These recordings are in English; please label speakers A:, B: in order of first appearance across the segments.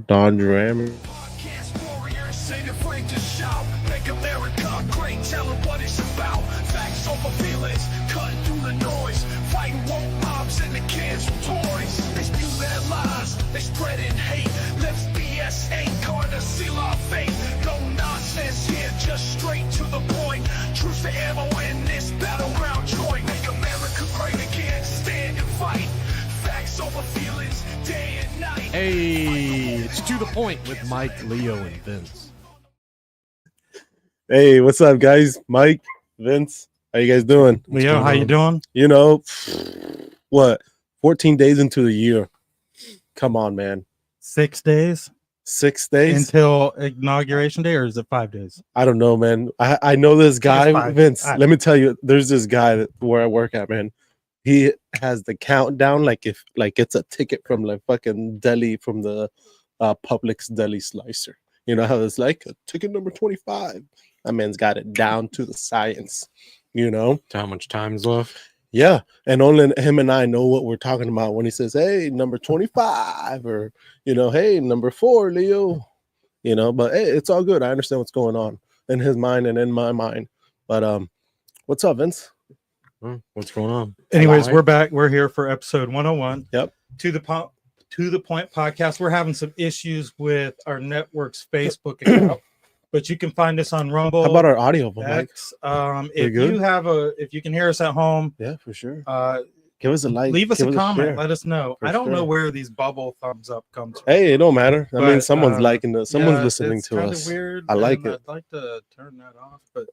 A: Don Drammer.
B: Podcast warriors, say the flame to shout. Make America great, tell them what it's about. Facts over feelings, cutting through the noise. Fighting woke moms and the kids with toys. They spew their lies, they spreading hate. Lips BS ain't gonna seal our fate. No nonsense here, just straight to the point. Truth to ammo in this battleground joint. Make America great again, stand and fight. Facts over feelings, day and night.
C: Hey, it's To The Point with Mike, Leo, and Vince.
A: Hey, what's up, guys? Mike, Vince, how you guys doing?
D: Leo, how you doing?
A: You know, what? 14 days into the year. Come on, man.
D: 6 days
A: 6 days?
D: until Inauguration Day, or is it 5 days?
A: I don't know, man. I know this guy,
D: five.
A: Vince.
D: All right.
A: Let me tell you, there's this guy where I work at, man. He has the countdown like it's a ticket from like fucking deli from the Publix deli slicer. You know how it's like ticket number 25. That man's got it down to the science. You know
C: How much time's left?
A: Yeah, and only him and I know what we're talking about when he says, "Hey, number 25," or "Hey, number 4, Leo." But hey, it's all good. I understand what's going on in his mind and in my mind. But what's up, Vince?
C: What's going on?
D: Anyways,
C: Hi.
D: we're back. We're here for episode 101.
A: Yep.
D: To the Point podcast. We're having some issues with our network's Facebook account, but you can find us on Rumble.
A: How about our audio, Mike?
D: X. If
A: good?
D: if you can hear us at home,
A: Yeah, for sure.
D: give
A: us a like.
D: leave us
A: give
D: a comment.
A: share.
D: Let us know.
A: For
D: I don't know
A: sure.
D: where these bubble thumbs up comes from.
A: Hey, it don't matter. I mean,
D: But,
A: someone's liking this. Someone's
D: Yeah,
A: listening
D: it's
A: to
D: kinda
A: us.
D: Weird,
A: I like
D: and
A: it.
D: I'd like to turn that off, but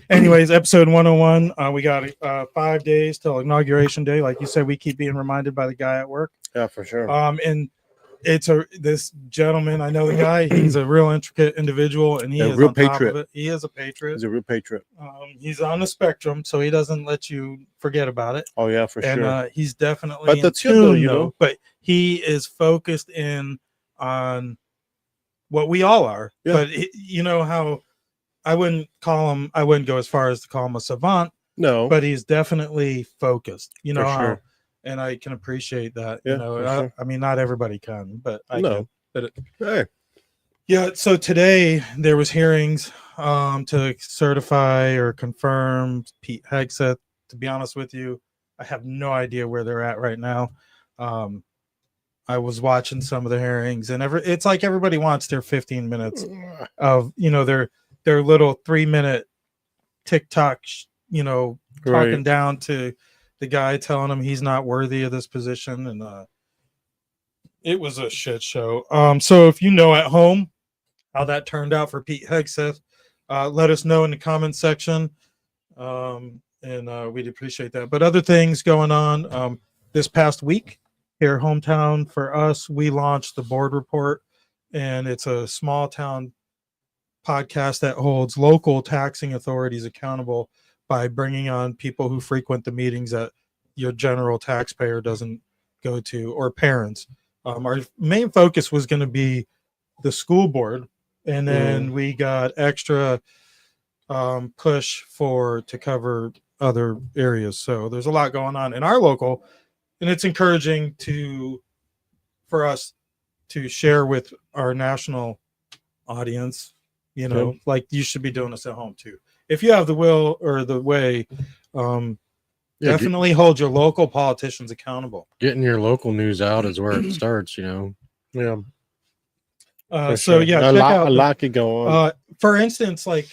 D: anyways, episode 101. We got 5 days till Inauguration Day. Like you said, we keep being reminded by the guy at work.
A: Yeah, for sure.
D: And it's this gentleman. I know the guy. He's a real intricate individual, and he
A: A
D: is
A: real
D: on top
A: patriot.
D: of it. He is a patriot.
A: He's a real patriot.
D: He's on the spectrum, so he doesn't let you forget about it.
A: Oh yeah, for
D: And
A: sure.
D: he's definitely
A: But
D: in
A: that's good, though,
D: tune,
A: you
D: though.
A: know?
D: But he is focused in on what we all are.
A: Yeah.
D: But you know how I wouldn't go as far as to call him a savant,
A: No,
D: but he's definitely focused. You know
A: For
D: how,
A: sure.
D: and I can appreciate that.
A: Yeah,
D: You know,
A: for sure.
D: I mean, not everybody can, but I
A: No.
D: can. But
A: hey,
D: yeah, so today there was hearings to certify or confirm Pete Hegseth. To be honest with you, I have no idea where they're at right now. I was watching some of the hearings, and it's like everybody wants their 15 minutes of their little 3-minute TikTok, talking
A: Right.
D: down to the guy, telling him he's not worthy of this position, and it was a shit show. So if you know at home how that turned out for Pete Hegseth, let us know in the comments section, and we'd appreciate that. But other things going on this past week here, hometown for us, we launched the Board Report, and it's a small town podcast that holds local taxing authorities accountable by bringing on people who frequent the meetings that your general taxpayer doesn't go to, or parents. Our main focus was going to be the school board, and then we got extra push to cover other areas. So there's a lot going on in our local, and it's encouraging for us to share with our national audience. Like you should be doing this at home too. If you have the will or the way, definitely hold your local politicians accountable.
C: Getting your local news out is where it starts,
A: Yeah.
D: So
A: sure.
D: yeah,
A: a
D: check
A: lot,
D: out
A: a lot could go on.
D: for instance, like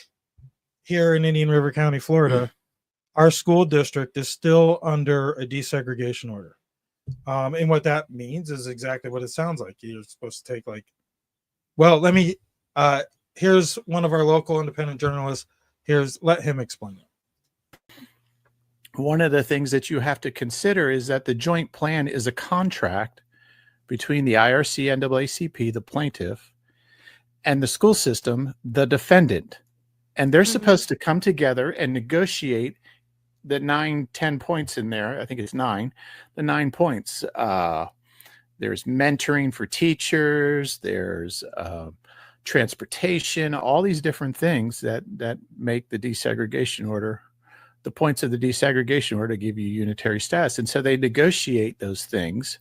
D: here in Indian River County, Florida, our school district is still under a desegregation order. And what that means is exactly what it sounds like. You're supposed to take here's one of our local independent journalists. Let him explain it.
E: One of the things that you have to consider is that the joint plan is a contract between the IRC, NAACP, the plaintiff, and the school system, the defendant. And they're supposed to come together and negotiate the 9-10 points in there. I think it's 9, the 9 points. There's mentoring for teachers. There's transportation, all these different things that make the desegregation order, the points of the desegregation order, give you unitary status. And so they negotiate those things.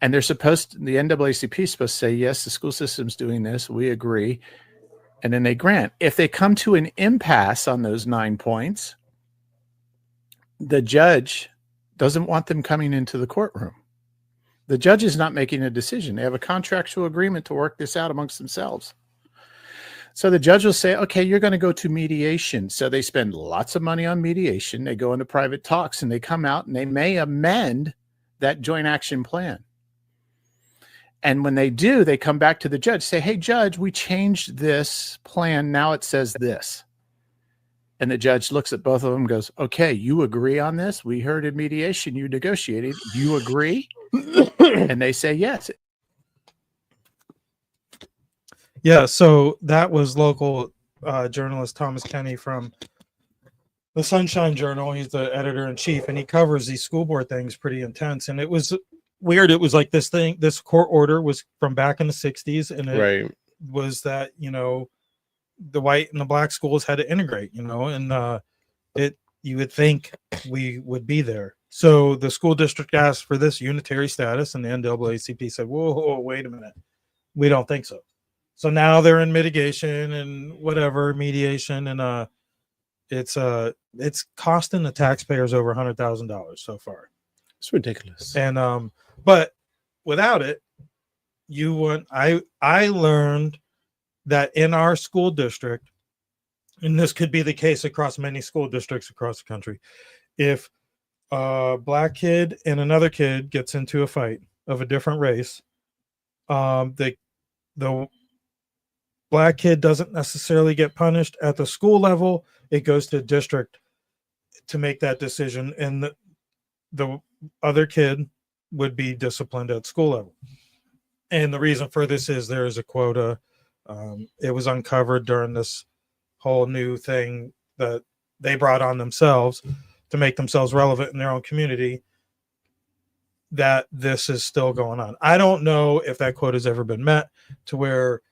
E: And they're supposed to, the NAACP is supposed to say, yes, the school system's doing this. We agree. And then they grant. If they come to an impasse on those 9 points, the judge doesn't want them coming into the courtroom. The judge is not making a decision. They have a contractual agreement to work this out amongst themselves. So the judge will say, okay, you're going to go to mediation. So they spend lots of money on mediation. They go into private talks and they come out and they may amend that joint action plan. And when they do, they come back to the judge, say, hey, judge, we changed this plan. Now it says this. And the judge looks at both of them and goes, okay, you agree on this? We heard in mediation, you negotiated. You agree? And they say yes.
D: Yeah, so that was local journalist Thomas Kenny from the Sunshine Journal. He's the editor-in-chief, and he covers these school board things pretty intense. And it was weird. It was like this court order was from back in the 60s, and it was that, the white and the black schools had to integrate, and you would think we would be there. So the school district asked for this unitary status, and the NAACP said, whoa, wait a minute. We don't think so. So now they're in mitigation and whatever, mediation, and it's costing the taxpayers over $100,000 so far.
A: It's ridiculous.
D: And but without it, I learned that in our school district, and this could be the case across many school districts across the country, if a black kid and another kid gets into a fight of a different race, the black kid doesn't necessarily get punished at the school level. It goes to district to make that decision, and the other kid would be disciplined at school level. And the reason for this is there is a quota. It was uncovered during this whole new thing that they brought on themselves to make themselves relevant in their own community, that this is still going on. I don't know if that quota has ever been met to where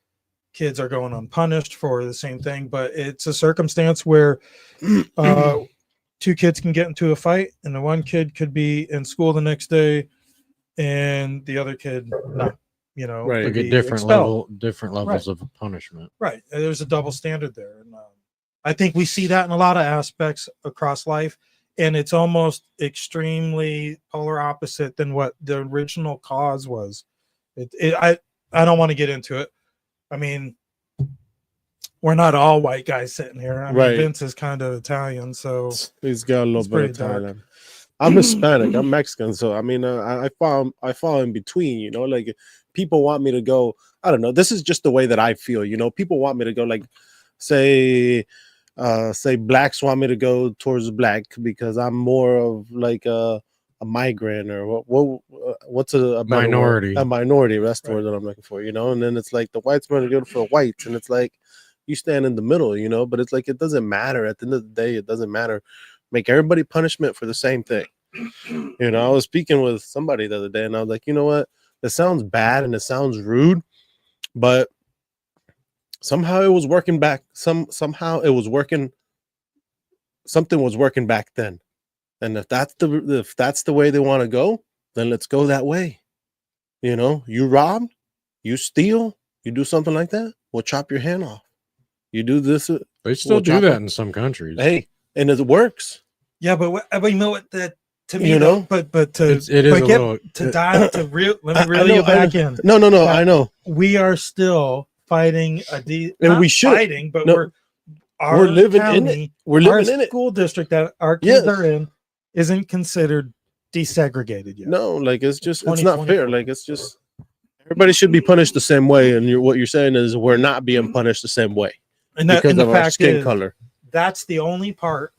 D: kids are going unpunished for the same thing, but it's a circumstance where two kids can get into a fight, and the one kid could be in school the next day and the other kid not.
A: Right.
C: Like a different levels of punishment.
D: Right. There's a double standard there. And I think we see that in a lot of aspects across life. And it's almost extremely polar opposite than what the original cause was. I don't want to get into it. I mean, we're not all white guys sitting here. I mean, Vince is kind of Italian, so
A: he's got a little bit of Italian. I'm Hispanic. I'm Mexican, so I mean, I fall in between. Like people want me to go. I don't know. This is just the way that I feel. People want me to go. Like, say blacks want me to go towards black because I'm more of like a migrant, or what's a
C: minority.
A: A minority. That's the word that I'm looking for. And then it's like the whites want to go for whites, and it's like you stand in the middle. But it's like it doesn't matter. At the end of the day, it doesn't matter. Make everybody punishment for the same thing. I was speaking with somebody the other day, and I was like, you know what? It sounds bad and it sounds rude, but somehow it was working back. Somehow it was working. Something was working back then. And if that's the way they want to go, then let's go that way. You rob, you steal, you do something like that, we'll chop your hand off. You do this.
C: They still do that in some countries.
A: Hey, and it works.
D: Yeah, but what that to me,
A: You know,
D: but to
C: it is a little
D: to dive to real. Let me reel you back in.
A: No, I know.
D: We are still fighting
A: and
D: not
A: we should
D: fighting, but
A: we're living in it. We're living in it.
D: School district that our kids are in isn't considered desegregated yet.
A: No, like it's not fair. Like it's just everybody should be punished the same way. And what you're saying is we're not being punished the same way because of our skin color.
D: That's the only part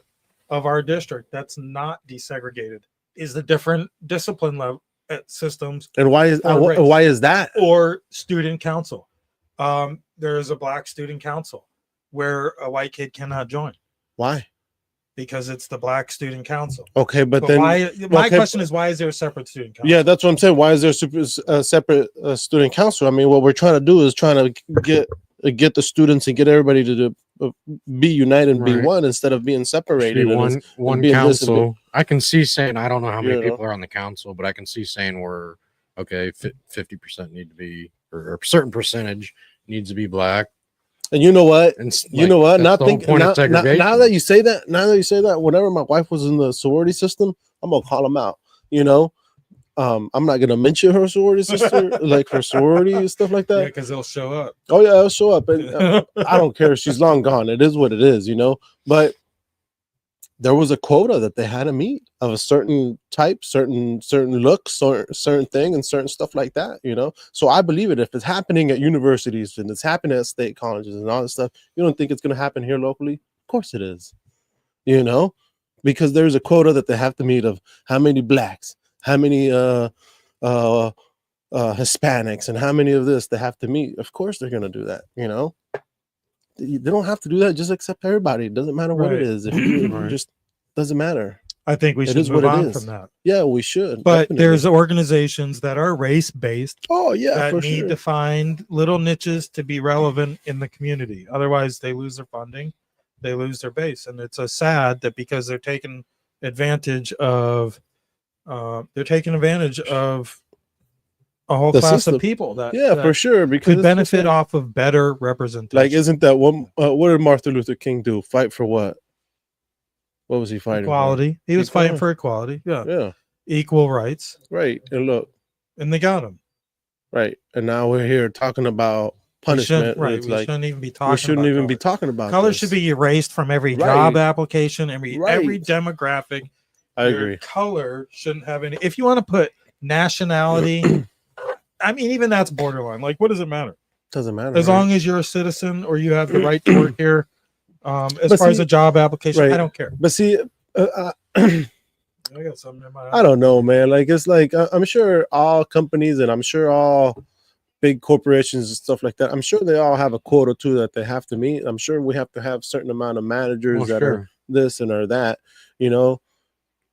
D: of our district that's not desegregated is the different discipline level systems.
A: And why is that?
D: Or student council. There is a black student council where a white kid cannot join.
A: Why?
D: Because it's the black student council.
A: Okay, but then
D: my question is, why is there a separate student council?
A: Yeah, that's what I'm saying. Why is there a separate student council? I mean, what we're trying to do is trying to get the students and get everybody to be united and be one instead of being separated.
C: One council. I can see saying, I don't know how many people are on the council, but I can see saying where
F: okay, 50% need to be, or a certain percentage needs to be black.
A: And you know what?
F: And
A: You know what?
F: That's the whole point of segregation.
A: Now that you say that, whenever my wife was in the sorority system, I'm gonna call them out. You know, I'm not gonna mention her sorority sister, like her sorority and stuff like
D: Yeah,
A: that.
D: because they'll show up.
A: Oh yeah, I'll show up, and I don't care. She's long gone. It is what it is, you know. But there was a quota that they had to meet of a certain type, certain looks, certain thing, and certain stuff like that, you know. So I believe it. If it's happening at universities and it's happening at state colleges and all this stuff, you don't think it's going to happen here locally? Of course it is, you know, because there's a quota that they have to meet of how many blacks, how many Hispanics, and how many of this they have to meet. Of course they're going to do that, you know. They don't have to do that. Just accept everybody. It doesn't matter what it is. If you
F: Right.
A: just doesn't matter.
D: I think we
A: It
D: should
A: is
D: move
A: what it
D: on
A: is.
D: from that.
A: Yeah, we should.
D: But
A: definitely.
D: there's organizations that are race-based
A: oh yeah,
D: that
A: for
D: need
A: sure.
D: to find little niches to be relevant in the community. Otherwise, they lose their funding, they lose their base, and it's a sad that because they're taking advantage of a whole
A: The
D: class
A: system.
D: of people that
A: Yeah,
D: that
A: for sure. Because
D: could
A: it's just
D: benefit
A: like,
D: off of better representation.
A: like, isn't that what did Martin Luther King do? Fight for what? What was he fighting
D: equality. He was fighting
A: Equality.
D: for equality. Yeah,
A: for? Yeah,
D: equal rights,
A: right. And look,
D: and they got him.
A: right. And now we're here talking about punishment.
D: Right.
A: It's
D: We
A: like
D: shouldn't even be talking.
A: we shouldn't
D: about
A: even be
D: color.
A: talking about
D: Color
A: this.
D: should be erased from every
A: Right.
D: job application, every
A: Right.
D: demographic.
A: I
D: Your
A: agree.
D: color shouldn't have any. If you want to put nationality, I mean, even that's borderline. Like, what does it matter?
A: Doesn't matter.
D: As
A: right?
D: long as you're a citizen or you have the right to work here. As
A: But
D: far as
A: see-
D: a job application,
A: right.
D: I don't care.
A: But see,
D: I got something in my
A: I don't know, man. Like it's like I'm sure all companies and I'm sure all big corporations and stuff like that. I'm sure they all have a quota too that they have to meet. I'm sure we have to have certain amount of managers
F: Well,
A: that
F: sure.
A: are this and are that. You know,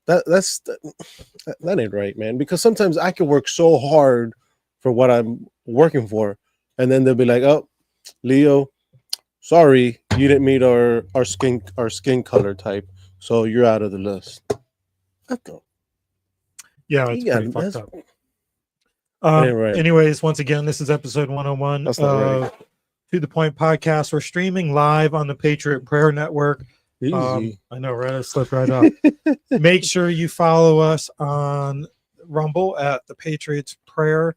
A: that ain't right, man. Because sometimes I can work so hard for what I'm working for, and then they'll be like, "Oh, Leo, sorry, you didn't meet our skin color type, so you're out of the list." What the?
D: Yeah, it's
A: Yeah,
D: pretty fucked
A: that's-
D: up.
A: ain't right.
D: Anyways, once again, this is episode 101
A: That's not right.
D: of To the Point Podcast. We're streaming live on the Patriot Prayer Network.
A: Easy.
D: I know, right? I slipped right up. Make sure you follow us on Rumble at the Patriots Prayer.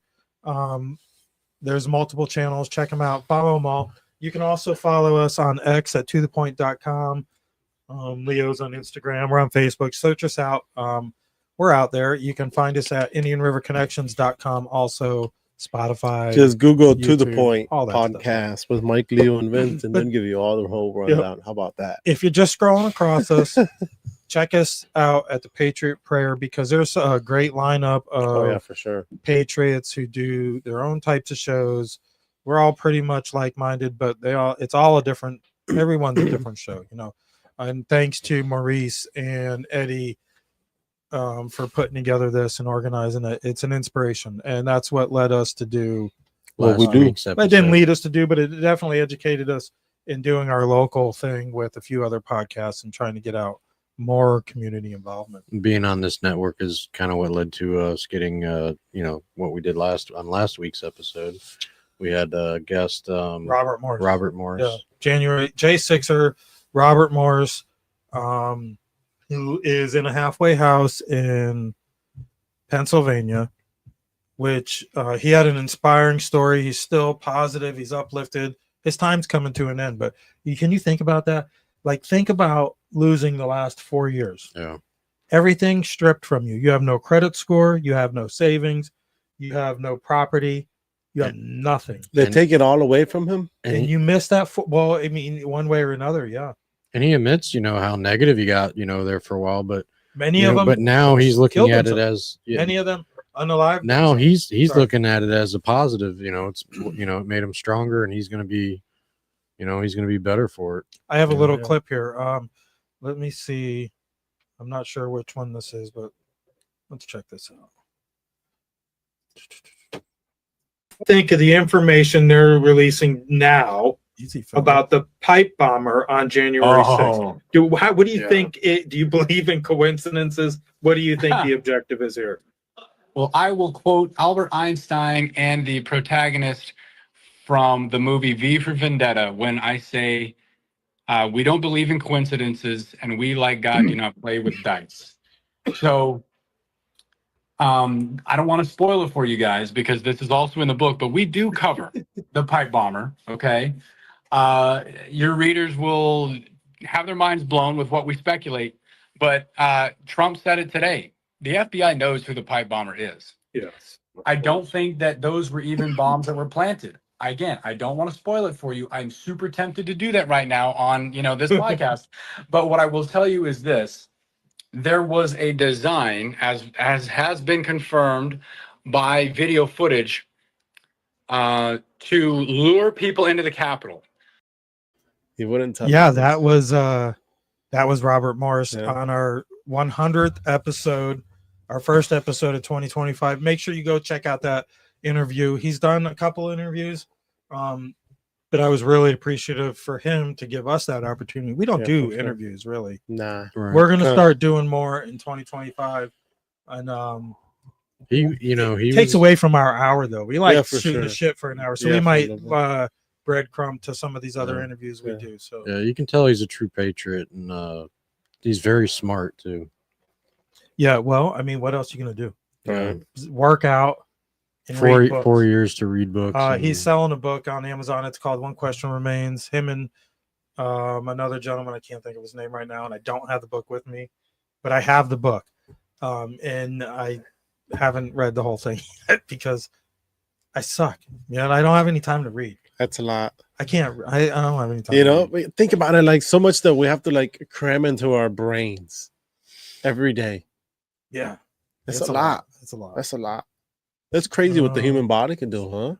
D: There's multiple channels. Check them out. Follow them all. You can also follow us on X at tothepoint.com. Leo's on Instagram. We're on Facebook. Search us out. We're out there. You can find us at IndianRiverConnections.com. Also, Spotify.
A: Just Google To the
D: YouTube,
A: Point
D: all that
A: podcast with Mike, Leo, and Vince, and
D: But-
A: then give you all the whole rundown. How about that?
D: If you're just scrolling across us, check us out at the Patriot Prayer because there's a great lineup of
A: Oh yeah, for sure.
D: patriots who do their own types of shows. We're all pretty much like-minded, but it's all a different, everyone's a different show, you know. And thanks to Maurice and Eddie for putting together this and organizing it. It's an inspiration, and that's what led us to do
A: What we
F: Last
A: do.
F: week's
D: it didn't
F: episode.
D: lead us to do, but it definitely educated us in doing our local thing with a few other podcasts and trying to get out more community involvement.
F: Being on this network is kind of what led to us getting what we did last week's episode. We had a guest
D: Robert Morris.
F: Robert Morris.
D: Yeah. January J6er, Robert Morris, who is in a halfway house in Pennsylvania, which he had an inspiring story. He's still positive. He's uplifted. His time's coming to an end. But can you think about that? Like, think about losing the last 4 years.
F: Yeah.
D: Everything stripped from you. You have no credit score. You have no savings. You have no property. You have nothing.
A: They
F: And-
A: take it all away from him.
D: And you miss that football. I mean, one way or another, yeah.
F: And he admits, how negative he got, there for a while, but
D: Many of them,
F: but now he's looking
D: killed
F: at it
D: themselves.
F: as
D: many of them unalive.
F: now he's
D: Sorry.
F: looking at it as a positive. It made him stronger, and he's going to be, he's going to be better for it.
D: I have a
F: Yeah,
D: little
F: yeah.
D: clip here. Let me see. I'm not sure which one this is, but let's check this out. Think of the information they're releasing now
C: Easy fella.
D: about the pipe bomber on January 6th. What do you think? Do you believe in coincidences? What do you think the objective is here?
G: Well, I will quote Albert Einstein and the protagonist from the movie V for Vendetta when I say, we don't believe in coincidences and we, like God, do not play with dice. So I don't want to spoil it for you guys because this is also in the book, but we do cover the pipe bomber. Okay. Your readers will have their minds blown with what we speculate, but Trump said it today. The FBI knows who the pipe bomber is.
D: Yes.
G: I don't think that those were even bombs that were planted. Again, I don't want to spoil it for you. I'm super tempted to do that right now on, this podcast. But what I will tell you is this. There was a design, as has been confirmed by video footage, to lure people into the Capitol.
A: He wouldn't tell.
D: Yeah,
A: us.
D: that was Robert Morris
A: Yeah.
D: on our 100th episode, our first episode of 2025. Make sure you go check out that interview. He's done a couple interviews, but I was really appreciative for him to give us that opportunity. We don't
A: Yeah,
D: do
A: for sure.
D: interviews really.
A: Nah.
F: Right.
D: We're gonna
A: Huh.
D: start doing more in 2025, and
F: he
D: takes
F: was,
D: away from our hour though. We like
A: Yeah, for
D: shooting the
A: sure.
D: shit for an hour, so
A: Yeah,
D: we
A: for a
D: might
A: little
D: breadcrumb to some of these other
F: Yeah.
D: interviews we
A: Yeah.
D: do. So
F: Yeah, you can tell he's a true patriot, and he's very smart too.
D: yeah, well, I mean, what else you gonna do?
A: Right.
D: Work out and read books.
F: 4 years to read books.
D: He's selling a book on Amazon. It's called One Question Remains. Him and another gentleman, I can't think of his name right now, and I don't have the book with me, but I have the book, and I haven't read the whole thing yet because I suck. Yeah, I don't have any time to read.
A: That's a lot.
D: I can't. I don't have any time.
A: You
D: to
A: know,
D: read.
A: but think about it, like so much that we have to like cram into our brains every day.
D: Yeah,
A: That's a lot.
D: It's a lot.
A: That's a lot. That's crazy what the
D: Um,
A: human body can do, huh?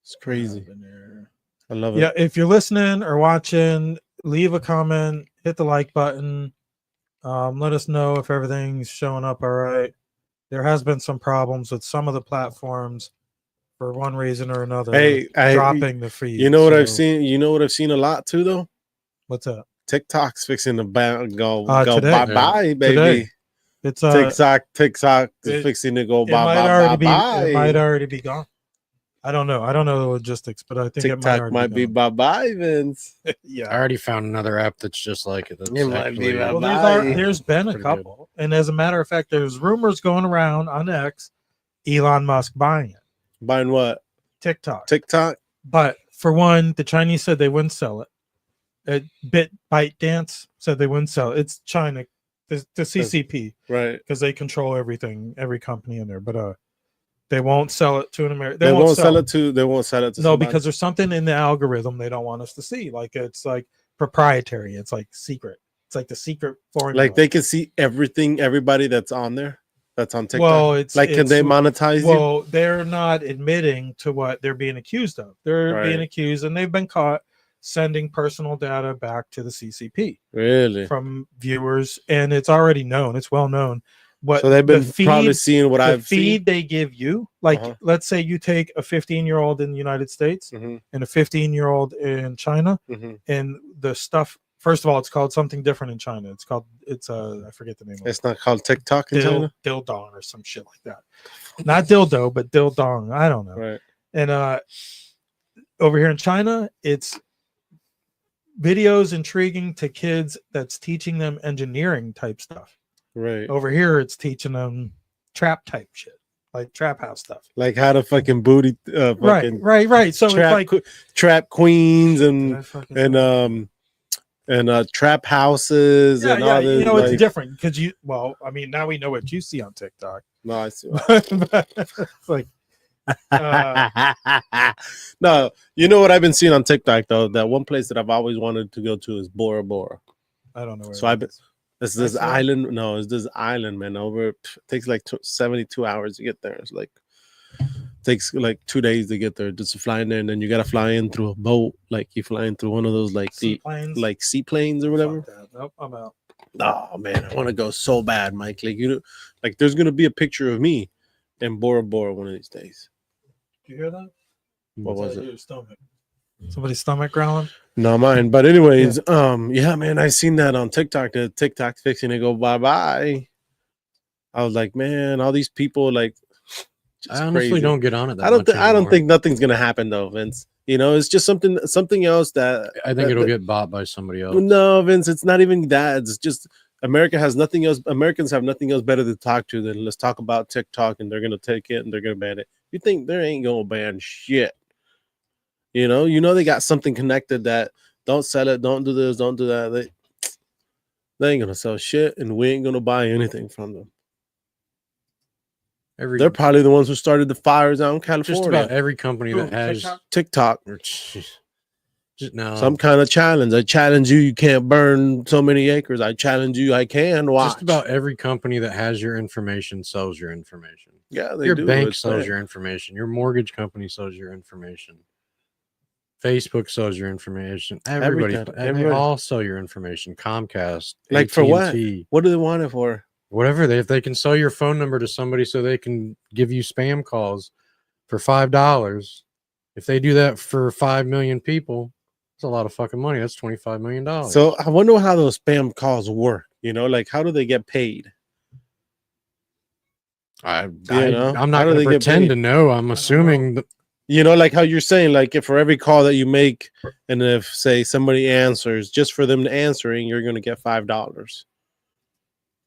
A: It's crazy. I love it.
D: Yeah, if you're listening or watching, leave a comment, hit the like button. Let us know if everything's showing up all right. There has been some problems with some of the platforms for one reason or another.
A: Hey,
D: dropping the feed.
A: You know what I've
D: so-
A: seen? You know what I've seen a lot too, though.
D: What's up?
A: TikTok's fixing to go
D: Today.
A: bye bye, baby.
D: Today. It's
A: TikTok is
D: it-
A: fixing to go
D: it
A: bye
D: might
A: bye
D: already
A: bye
D: be. It might
A: bye.
D: already be gone. I don't know. I don't know the logistics, but I think it might
A: TikTok
D: already
A: might be
D: gone.
A: bye bye, Vince.
F: I
D: Yeah.
F: already found another app that's just like it. That's
A: It might be
F: actually,
A: about-
D: Well,
A: Bye.
D: there's been a
F: Pretty
D: couple, and as a matter of fact, there's rumors going around on X, Elon Musk buying it,
A: Buying what?
D: TikTok.
A: TikTok?
D: But for one, the Chinese said they wouldn't sell it. ByteDance said they wouldn't sell it. It's China, the CCP,
A: Right.
D: because they control everything, every company in there. But they won't sell it to an American.
A: They won't sell it to. They won't sell it to.
D: No,
A: somebody.
D: because there's something in the algorithm they don't want us to see. Like it's like proprietary. It's like secret. It's like the secret formula.
A: like they can see everything, everybody that's on there, that's on TikTok.
D: Well, it's
A: like, can
D: it's-
A: they monetize you?
D: Well, they're not admitting to what they're being accused of. They're
A: Right.
D: being accused, and they've been caught sending personal data back to the CCP
A: Really?
D: from viewers, and it's already known. It's well known. What
A: So they've been
D: the feed,
A: probably seeing what
D: the
A: I've
D: feed
A: seen.
D: they give you. Like,
A: Uh-huh.
D: let's say you take a 15-year-old in the United States
A: Mhm,
D: and a 15-year-old in China,
A: mhm.
D: and the stuff. First of all, it's called something different in China. It's I forget the name of it.
A: It's not called TikTok in China,
D: Dildong or some shit like that. Not dildo, but dildong. I don't know.
A: right?
D: And over here in China, it's videos intriguing to kids that's teaching them engineering type stuff.
A: Right.
D: Over here, it's teaching them trap type shit, like trap house stuff.
A: Like how to fucking booty, fucking
D: Right. So
A: trap,
D: it's like
A: trap queens
D: Did I fucking-
A: and trap houses
D: yeah,
A: and all this.
D: you know, it's
A: like-
D: different because you. Well, I mean, now we know what you see on TikTok.
A: No, I see.
D: But it's like,
A: No, you know what I've been seeing on TikTok though. That one place that I've always wanted to go to is Bora Bora.
D: I don't know. Where
A: So
D: it
A: I've been.
D: is.
A: It's this
D: That's it?
A: island. No, it's this island, man. It takes like 72 hours to get there. It's like takes like 2 days to get there just to fly in there, and then you gotta fly in through a boat. Like you fly in through one of those like
D: Seaplanes?
A: like seaplanes or whatever.
D: Fuck that. Nope, I'm out.
A: Oh man, I want to go so bad, Mike. Like like there's gonna be a picture of me in Bora Bora one of these days.
D: Do you hear that?
A: What was it?
D: Your stomach. Somebody's stomach growling.
A: Not mine. But anyways, yeah, man, I seen that on TikTok. That TikTok's fixing to go bye bye. I was like, man, all these people like.
F: I honestly
A: crazy.
F: don't get on it that
A: I don't.
F: much
A: I don't
F: anymore.
A: think nothing's gonna happen though, Vince. You know, it's just something else that
F: I think it'll get bought by somebody else.
A: No, Vince, it's not even that. It's just America has nothing else. Americans have nothing else better to talk to than let's talk about TikTok, and they're gonna take it and they're gonna ban it. You think they ain't gonna ban shit? You know they got something connected that don't sell it, don't do this, don't do that. They ain't gonna sell shit, and we ain't gonna buy anything from them. They're probably the ones who started the fires out in California.
F: Just about every company that has
A: TikTok.
F: No.
A: Some kind of challenge. I challenge you. You can't burn so many acres. I challenge you. I can. Watch.
F: Just about every company that has your information sells your information.
A: Yeah, they
F: your
A: do.
F: bank
A: It's
F: sells
A: bad.
F: your information. Your mortgage company sells your information. Facebook sells your information. Everybody. They all sell your information. Comcast.
A: Like
F: AT&T,
A: for what? What do they want it for?
F: Whatever if they can sell your phone number to somebody so they can give you spam calls for $5. If they do that for 5 million people, that's a lot of fucking money. That's $25 million.
A: So I wonder how those spam calls work. Like how do they get paid?
F: I'm
A: How
F: not
A: do
F: going
A: they
F: to
A: get
F: pretend
A: paid?
F: to know. I'm assuming that,
A: Like how you're saying, like if for every call that you make, and if say somebody answers, just for them answering, you're going to get $5.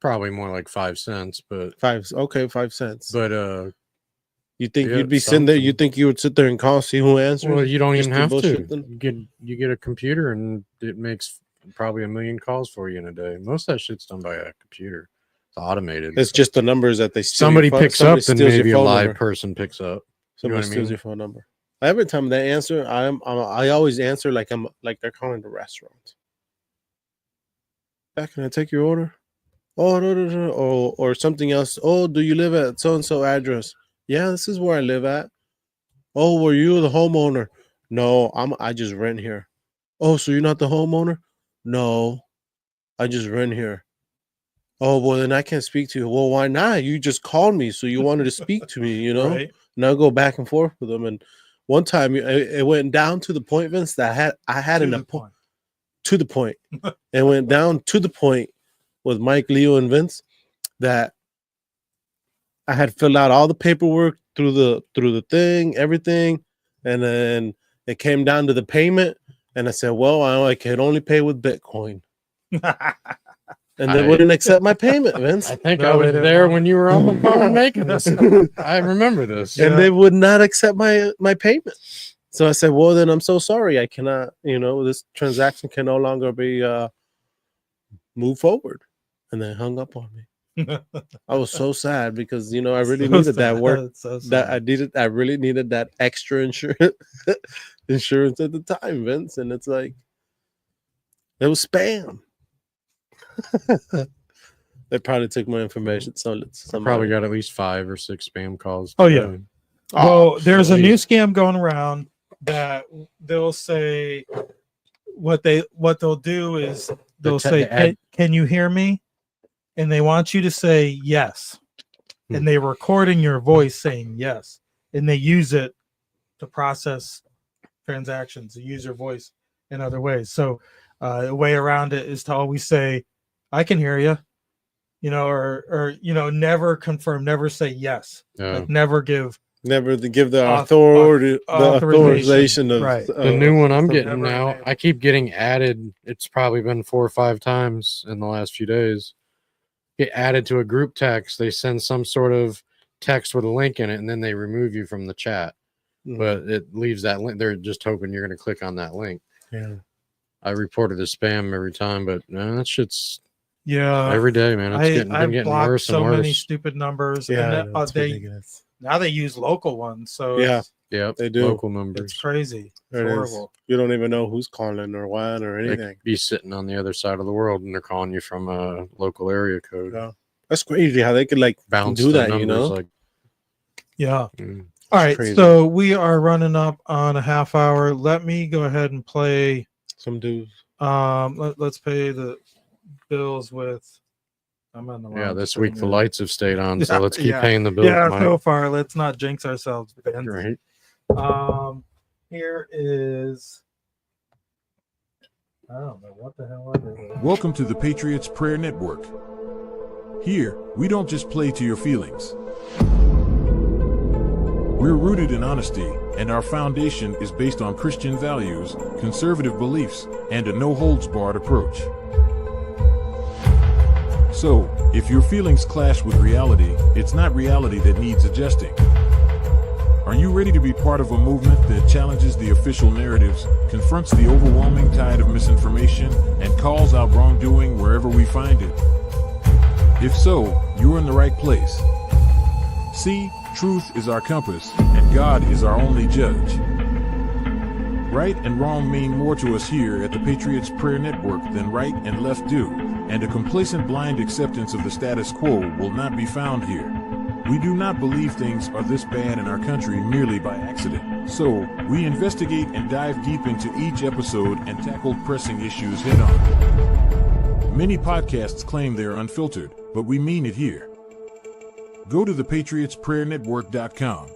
F: probably more like 5 cents, but
A: 5 cents.
F: But
A: you think
F: yeah,
A: you'd be sitting there? You
F: something.
A: think you would sit there and call, see who answers?
F: Well, you don't
A: Just
F: even
A: to
F: have to.
A: bullshit them?
F: You get a computer and it makes probably 1 million calls for you in a day. Most of that shit's done by a computer. It's automated.
A: It's just the numbers that they steal.
F: Somebody picks up, then
A: steals your
F: maybe a
A: phone
F: live
A: number.
F: person picks up. You know
A: Somebody
F: what I
A: steals
F: mean?
A: your phone number. Every time they answer, I always answer like they're calling the restaurant. Can I take your order? Oh, no. Or something else. Oh, do you live at so and so address? Yeah, this is where I live at. Oh, were you the homeowner? No, I just rent here. Oh, so you're not the homeowner? No, I just rent here. Oh, well, then I can't speak to you. Well, why not? You just called me, so you wanted to speak to me,
D: Right.
A: And I'll go back and forth with them. And one time it went down to the point, Vince, that I had an appointment. To the point. It went down to the point with Mike, Leo, and Vince that I had filled out all the paperwork through the thing, everything, and then it came down to the payment, and I said, "Well, I can only pay with Bitcoin," and they wouldn't accept my payment, Vince.
F: I think
D: No,
F: I was
D: they didn't
F: there
D: want
F: when you were on the phone making this. I remember this.
A: And they would not accept my payment. So I said, "Well, then I'm so sorry. I cannot. This transaction can no longer be moved forward." And they hung up on me. I was so sad because I really needed that work. I really needed that extra insurance at the time, Vince. And it's like it was spam. They probably took my information. So
F: Probably got at least 5 or 6 spam calls.
D: Oh, yeah.
F: today.
D: Well, there's a new scam going around that they'll say what they'll do is they'll say, "Can you hear me?" And they want you to say yes, and they're recording your voice saying yes, and they use it to process transactions. They use your voice in other ways. So the way around it is to always say, "I can hear you," or never confirm, never say yes, like never give
A: the authorization of
D: right.
F: The new one I'm getting now, I keep getting added. It's probably been 4 or 5 times in the last few days. Get added to a group text. They send some sort of text with a link in it, and then they remove you from the chat. But it leaves that link. They're just hoping you're going to click on that link.
A: Yeah.
F: I reported a spam every time, but no, that shit's
D: every
F: day, man. It's getting
D: blocked
F: worse
D: so
F: and worse.
D: many stupid numbers.
A: Yeah,
D: and now they use local ones. So
F: yeah,
A: they do.
F: Local numbers.
D: It's crazy. It's
A: It
D: horrible.
A: is. You don't even know who's calling or what or
F: They
A: anything.
F: could be sitting on the other side of the world, and they're calling you from a local area code.
A: Yeah. That's crazy how they could
F: Bounce
A: do
F: the
A: that,
F: numbers,
D: Yeah.
F: Mm.
D: All right.
A: crazy.
D: So we are running up on a half hour. Let me go ahead and play.
A: Some dudes.
D: Let's pay the bills with. I'm on the wrong
F: This
D: screen
F: week the
D: here.
F: lights have stayed on, so let's keep
D: Yeah.
F: paying the bills.
D: Yeah,
F: Mike.
D: so far, let's not jinx ourselves, Ben.
F: Right.
D: Here is. I don't know what the hell I did.
H: Welcome to the Patriots Prayer Network. Here, we don't just play to your feelings. We're rooted in honesty, and our foundation is based on Christian values, conservative beliefs, and a no-holds-barred approach. So, if your feelings clash with reality, it's not reality that needs adjusting. Are you ready to be part of a movement that challenges the official narratives, confronts the overwhelming tide of misinformation, and calls out wrongdoing wherever we find it? If so, you're in the right place. See, truth is our compass, and God is our only judge. Right and wrong mean more to us here at the Patriots Prayer Network than right and left do, and a complacent blind acceptance of the status quo will not be found here. We do not believe things are this bad in our country merely by accident. So, we investigate and dive deep into each episode and tackle pressing issues head on. Many podcasts claim they are unfiltered, but we mean it here. Go to thepatriotsprayernetwork.com.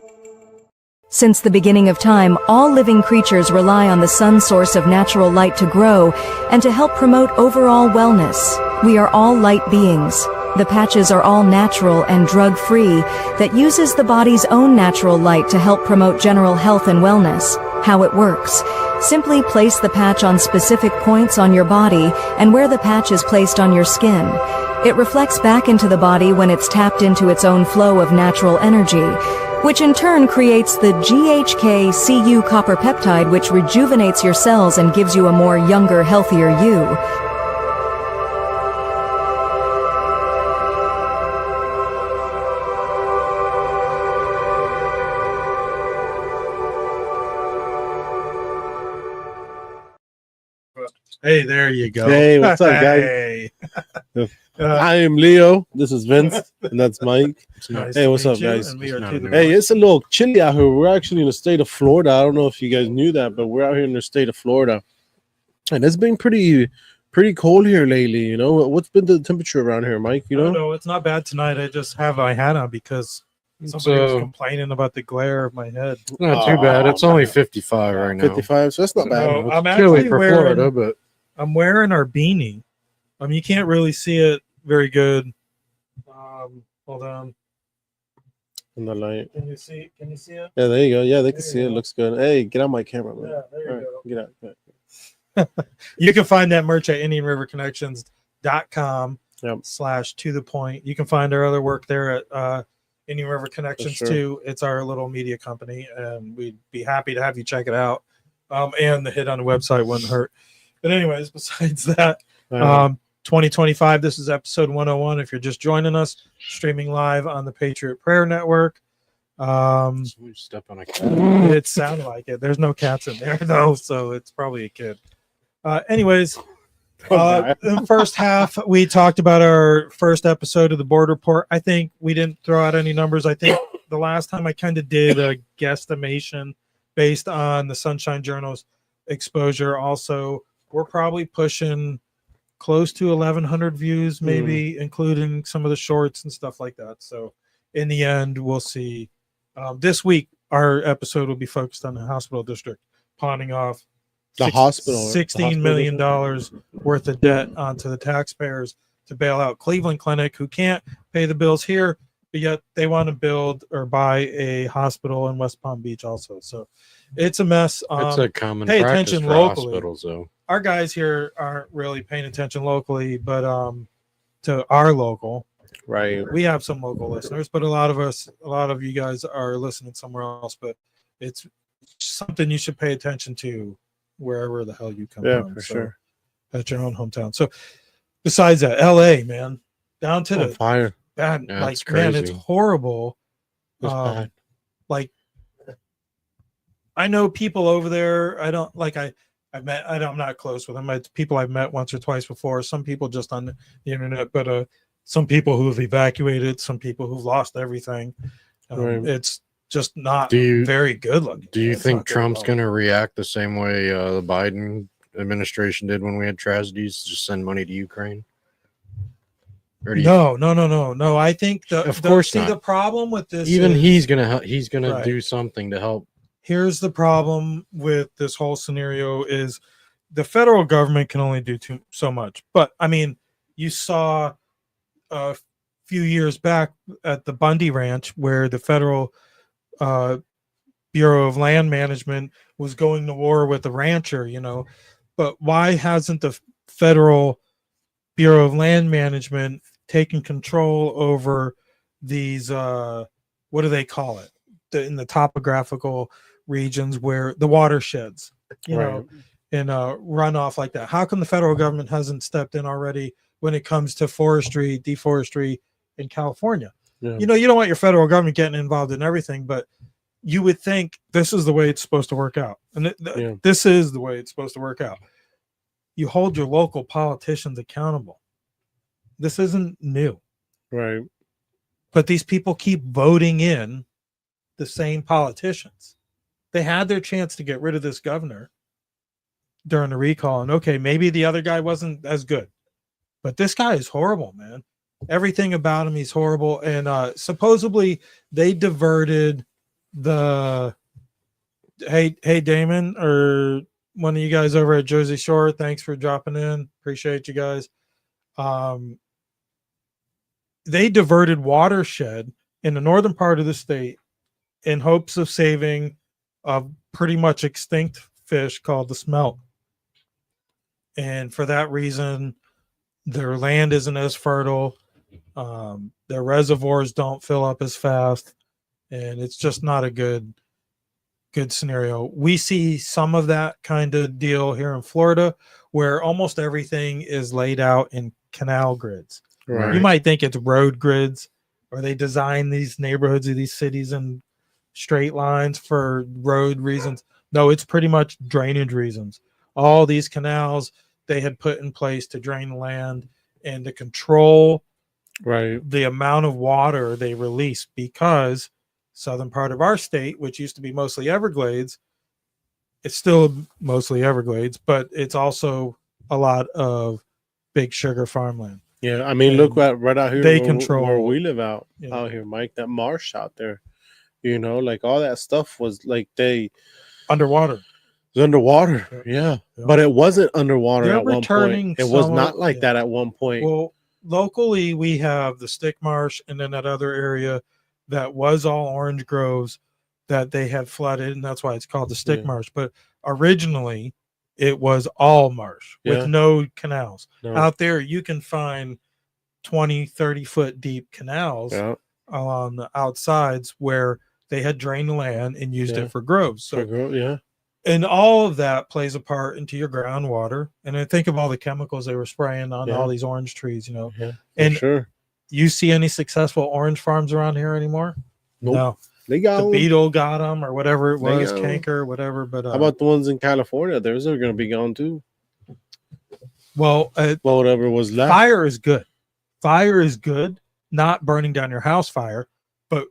I: Since the beginning of time, all living creatures rely on the sun's source of natural light to grow and to help promote overall wellness. We are all light beings. The patches are all natural and drug-free that uses the body's own natural light to help promote general health and wellness. How it works. Simply place the patch on specific points on your body and where the patch is placed on your skin. It reflects back into the body when it's tapped into its own flow of natural energy, which in turn creates the GHK-Cu copper peptide, which rejuvenates your cells and gives you a more younger, healthier you.
D: Hey, there you go.
A: Hey, what's up, guys?
D: Hey.
A: I am Leo. This is Vince, and that's Mike.
D: Nice
A: Hey,
D: to
A: what's
D: meet
A: up,
D: you,
A: guys?
D: and we are
F: It's
D: to
F: not
D: the
F: a
A: Hey, it's a little chilly out here. We're actually in the state of Florida. I don't know if you guys knew that, but we're out here in the state of Florida, and it's been pretty cold here lately. You know, what's been the temperature around here, Mike? You
D: I don't
A: know,
D: know. It's not bad tonight. I just have my hat on because somebody was
F: So,
D: complaining about the glare of my head.
F: not too bad. It's only 55 right now.
A: 55. So that's not bad.
D: So I'm
F: Chilly
D: actually
F: for
D: wearing.
F: Florida, but
D: I'm wearing our beanie. You can't really see it very good. Hold on.
A: In the light.
D: Can you see? Can you see it?
A: Yeah, there you go. Yeah, they can
D: There
A: see
D: you
A: it.
D: go.
A: Looks good. Hey, get on my camera, man.
D: Yeah, there you
A: All right,
D: go.
A: get out. Yeah.
D: You can find that merch at IndianRiverConnections.com
A: Yep.
D: / to the point. You can find our other work there at Indian River Connections
A: sure.
D: too. It's our little media company, and we'd be happy to have you check it out. And the hit on the website wouldn't hurt. But anyways, besides that, 2025, this is episode 101. If you're just joining us, streaming live on the Patriot Prayer Network.
F: somebody step on a cat.
D: It sounded like it. There's no cats in there though, so it's probably a kid. Anyways, in the first half, we talked about our first episode of the board report. I think we didn't throw out any numbers. I think the last time I kind of did a guesstimation based on the Sunshine Journal's exposure. Also, we're probably pushing close to 1,100 views, maybe including some of the shorts and stuff like that. So in the end, we'll see. This week, our episode will be focused on the hospital district pawning off
A: The hospital.
D: $16 million worth of debt onto the taxpayers to bail out Cleveland Clinic, who can't pay the bills here, but yet they want to build or buy a hospital in West Palm Beach also. So it's a mess.
F: It's a common
D: pay
F: practice
D: attention
F: for
D: locally.
F: hospitals, though.
D: Our guys here aren't really paying attention locally, but to our local,
A: Right.
D: we have some local listeners, but a lot of you guys are listening somewhere else. But it's something you should pay attention to wherever the hell you come
A: Yeah,
D: from.
A: for
D: So,
A: sure.
D: at your own hometown. So besides that, LA, man, down to
A: On
D: the
A: fire.
D: bad,
F: Yeah,
D: like,
F: it's
D: man, it's
F: crazy.
D: horrible.
A: It's bad.
D: Like, I know people over there. I don't like. I'm not close with them. It's people I've met once or twice before. Some people just on the internet, but some people who've evacuated. Some people who've lost everything.
A: Right.
D: It's just not
F: Do you-
D: very good looking.
F: Do you
D: It's
F: think
D: not good
F: Trump's
D: at all.
F: going to react the same way the Biden administration did when we had tragedies? Just send money to Ukraine? Or do you,
D: No. I think
F: Of course not.
D: the problem with this,
F: even
D: is,
F: he's going to
D: Right.
F: do something to help.
D: here's the problem with this whole scenario is the federal government can only do so much. But I mean, you saw few years back at the Bundy Ranch, where the federal Bureau of Land Management was going to war with the rancher, you know. But why hasn't the federal Bureau of Land Management taken control over these what do they call it, in the topographical regions where the watersheds, you know, and runoff like that? How come the federal government hasn't stepped in already when it comes to forestry, deforestry in California? You know, you don't want your federal government getting involved in everything, but you would think this is the way it's supposed to work out. And this is the way it's supposed to work out. You hold your local politicians accountable. This isn't new.
A: Right.
D: But these people keep voting in the same politicians. They had their chance to get rid of this governor during the recall. And okay, maybe the other guy wasn't as good. But this guy is horrible, man. Everything about him, he's horrible. And supposedly they diverted the hey Damon, or one of you guys over at Jersey Shore, thanks for dropping in, appreciate you guys. They diverted watershed in the northern part of the state in hopes of saving a pretty much extinct fish called the smelt, and for that reason their land isn't as fertile, their reservoirs don't fill up as fast, and it's just not a good scenario. We see some of that kind of deal here in Florida, where almost everything is laid out in canal grids. Right. You might think it's road grids, or they design these neighborhoods of these cities in straight lines for road reasons. No, it's pretty much drainage reasons. All these canals they had put in place to drain the land and to control the amount of water they release, because southern part of our state, which used to be mostly Everglades, it's still mostly Everglades, but it's also a lot of big sugar farmland.
A: Yeah, I mean, and look at right out here,
D: they control
A: where we live out here, Mike. That marsh out there, you know, like all that stuff was like
D: underwater.
A: It was underwater, yeah. But it wasn't underwater at one point. It was not like that at one point.
D: Well, locally we have the Stick Marsh, and then that other area that was all orange groves that they had flooded, and that's why it's called the Stick Marsh. But originally it was all marsh with no canals. Out there you can find 20-30 foot deep canals along the outsides where they had drained the land and used it for groves. So and all of that plays a part into your groundwater. And then think of all the chemicals they were spraying on all these orange trees, you know. And you see any successful orange farms around here anymore?
A: Nope.
D: No.
A: They got
D: the beetle got them, or whatever it was, canker, whatever. But
A: how about the ones in California? Those are going to be gone too.
D: Well,
A: whatever was left.
D: Fire is good. Fire is good. Not burning down your house fire, but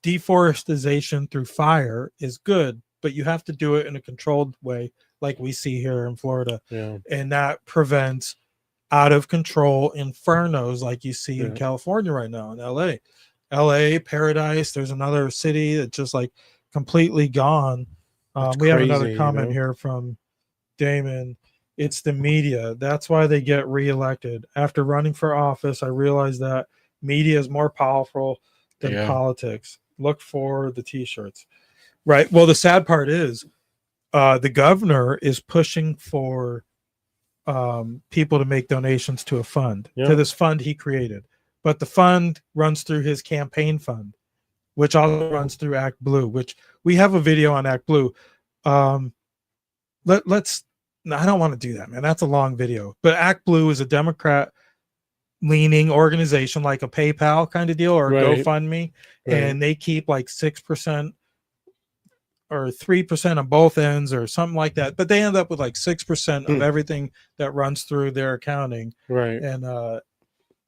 D: deforestation through fire is good. But you have to do it in a controlled way, like we see here in Florida, and that prevents out of control infernos like you see in California right now, in LA, Paradise. There's another city that's just like completely gone. We have another comment here from Damon. It's the media. That's why they get reelected. After running for office, I realized that media is more powerful than politics. Look for the t-shirts. Right. Well, the sad part is the governor is pushing for people to make donations to a fund, to this fund he created. But the fund runs through his campaign fund, which also runs through Act Blue, which we have a video on Act Blue. Let's no, I don't want to do that, man. That's a long video. But Act Blue is a Democrat leaning organization, like a PayPal kind of deal, or GoFundMe. And they keep like 6% or 3% on both ends or something like that. But they end up with like 6% of everything that runs through their accounting. And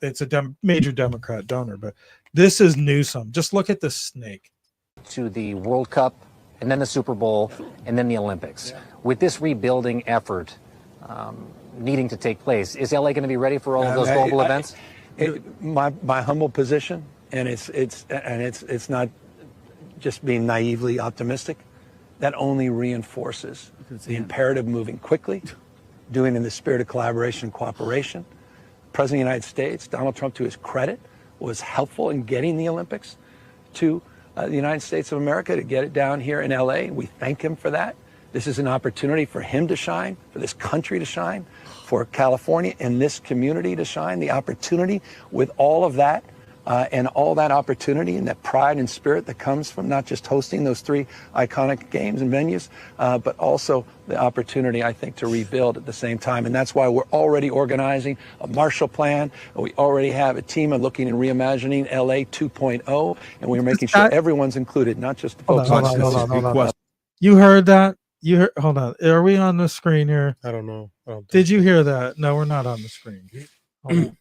D: it's a major Democrat donor. But this is Newsom. Just look at the snake.
J: To the World Cup, and then the Super Bowl, and then the Olympics. With this rebuilding effort needing to take place, is LA going to be ready for all of those global events?
K: My humble position, and it's not just being naively optimistic, that only reinforces the imperative moving quickly, doing in the spirit of collaboration and cooperation. President of the United States, Donald Trump, to his credit, was helpful in getting the Olympics to the United States of America, to get it down here in LA. We thank him for that. This is an opportunity for him to shine, for this country to shine, for California and this community to shine. The opportunity with all of that and all that opportunity and that pride and spirit that comes from not just hosting those 3 iconic games and venues, but also the opportunity, I think, to rebuild at the same time. And that's why we're already organizing a Marshall Plan. We already have a team of looking and reimagining LA 2.0, and we're making sure everyone's included, not just the folks on
D: hold on. You heard that? You heard? Hold on. Are we on the screen here?
A: I don't know.
D: Did you hear that? No, we're not on the screen. Hold on.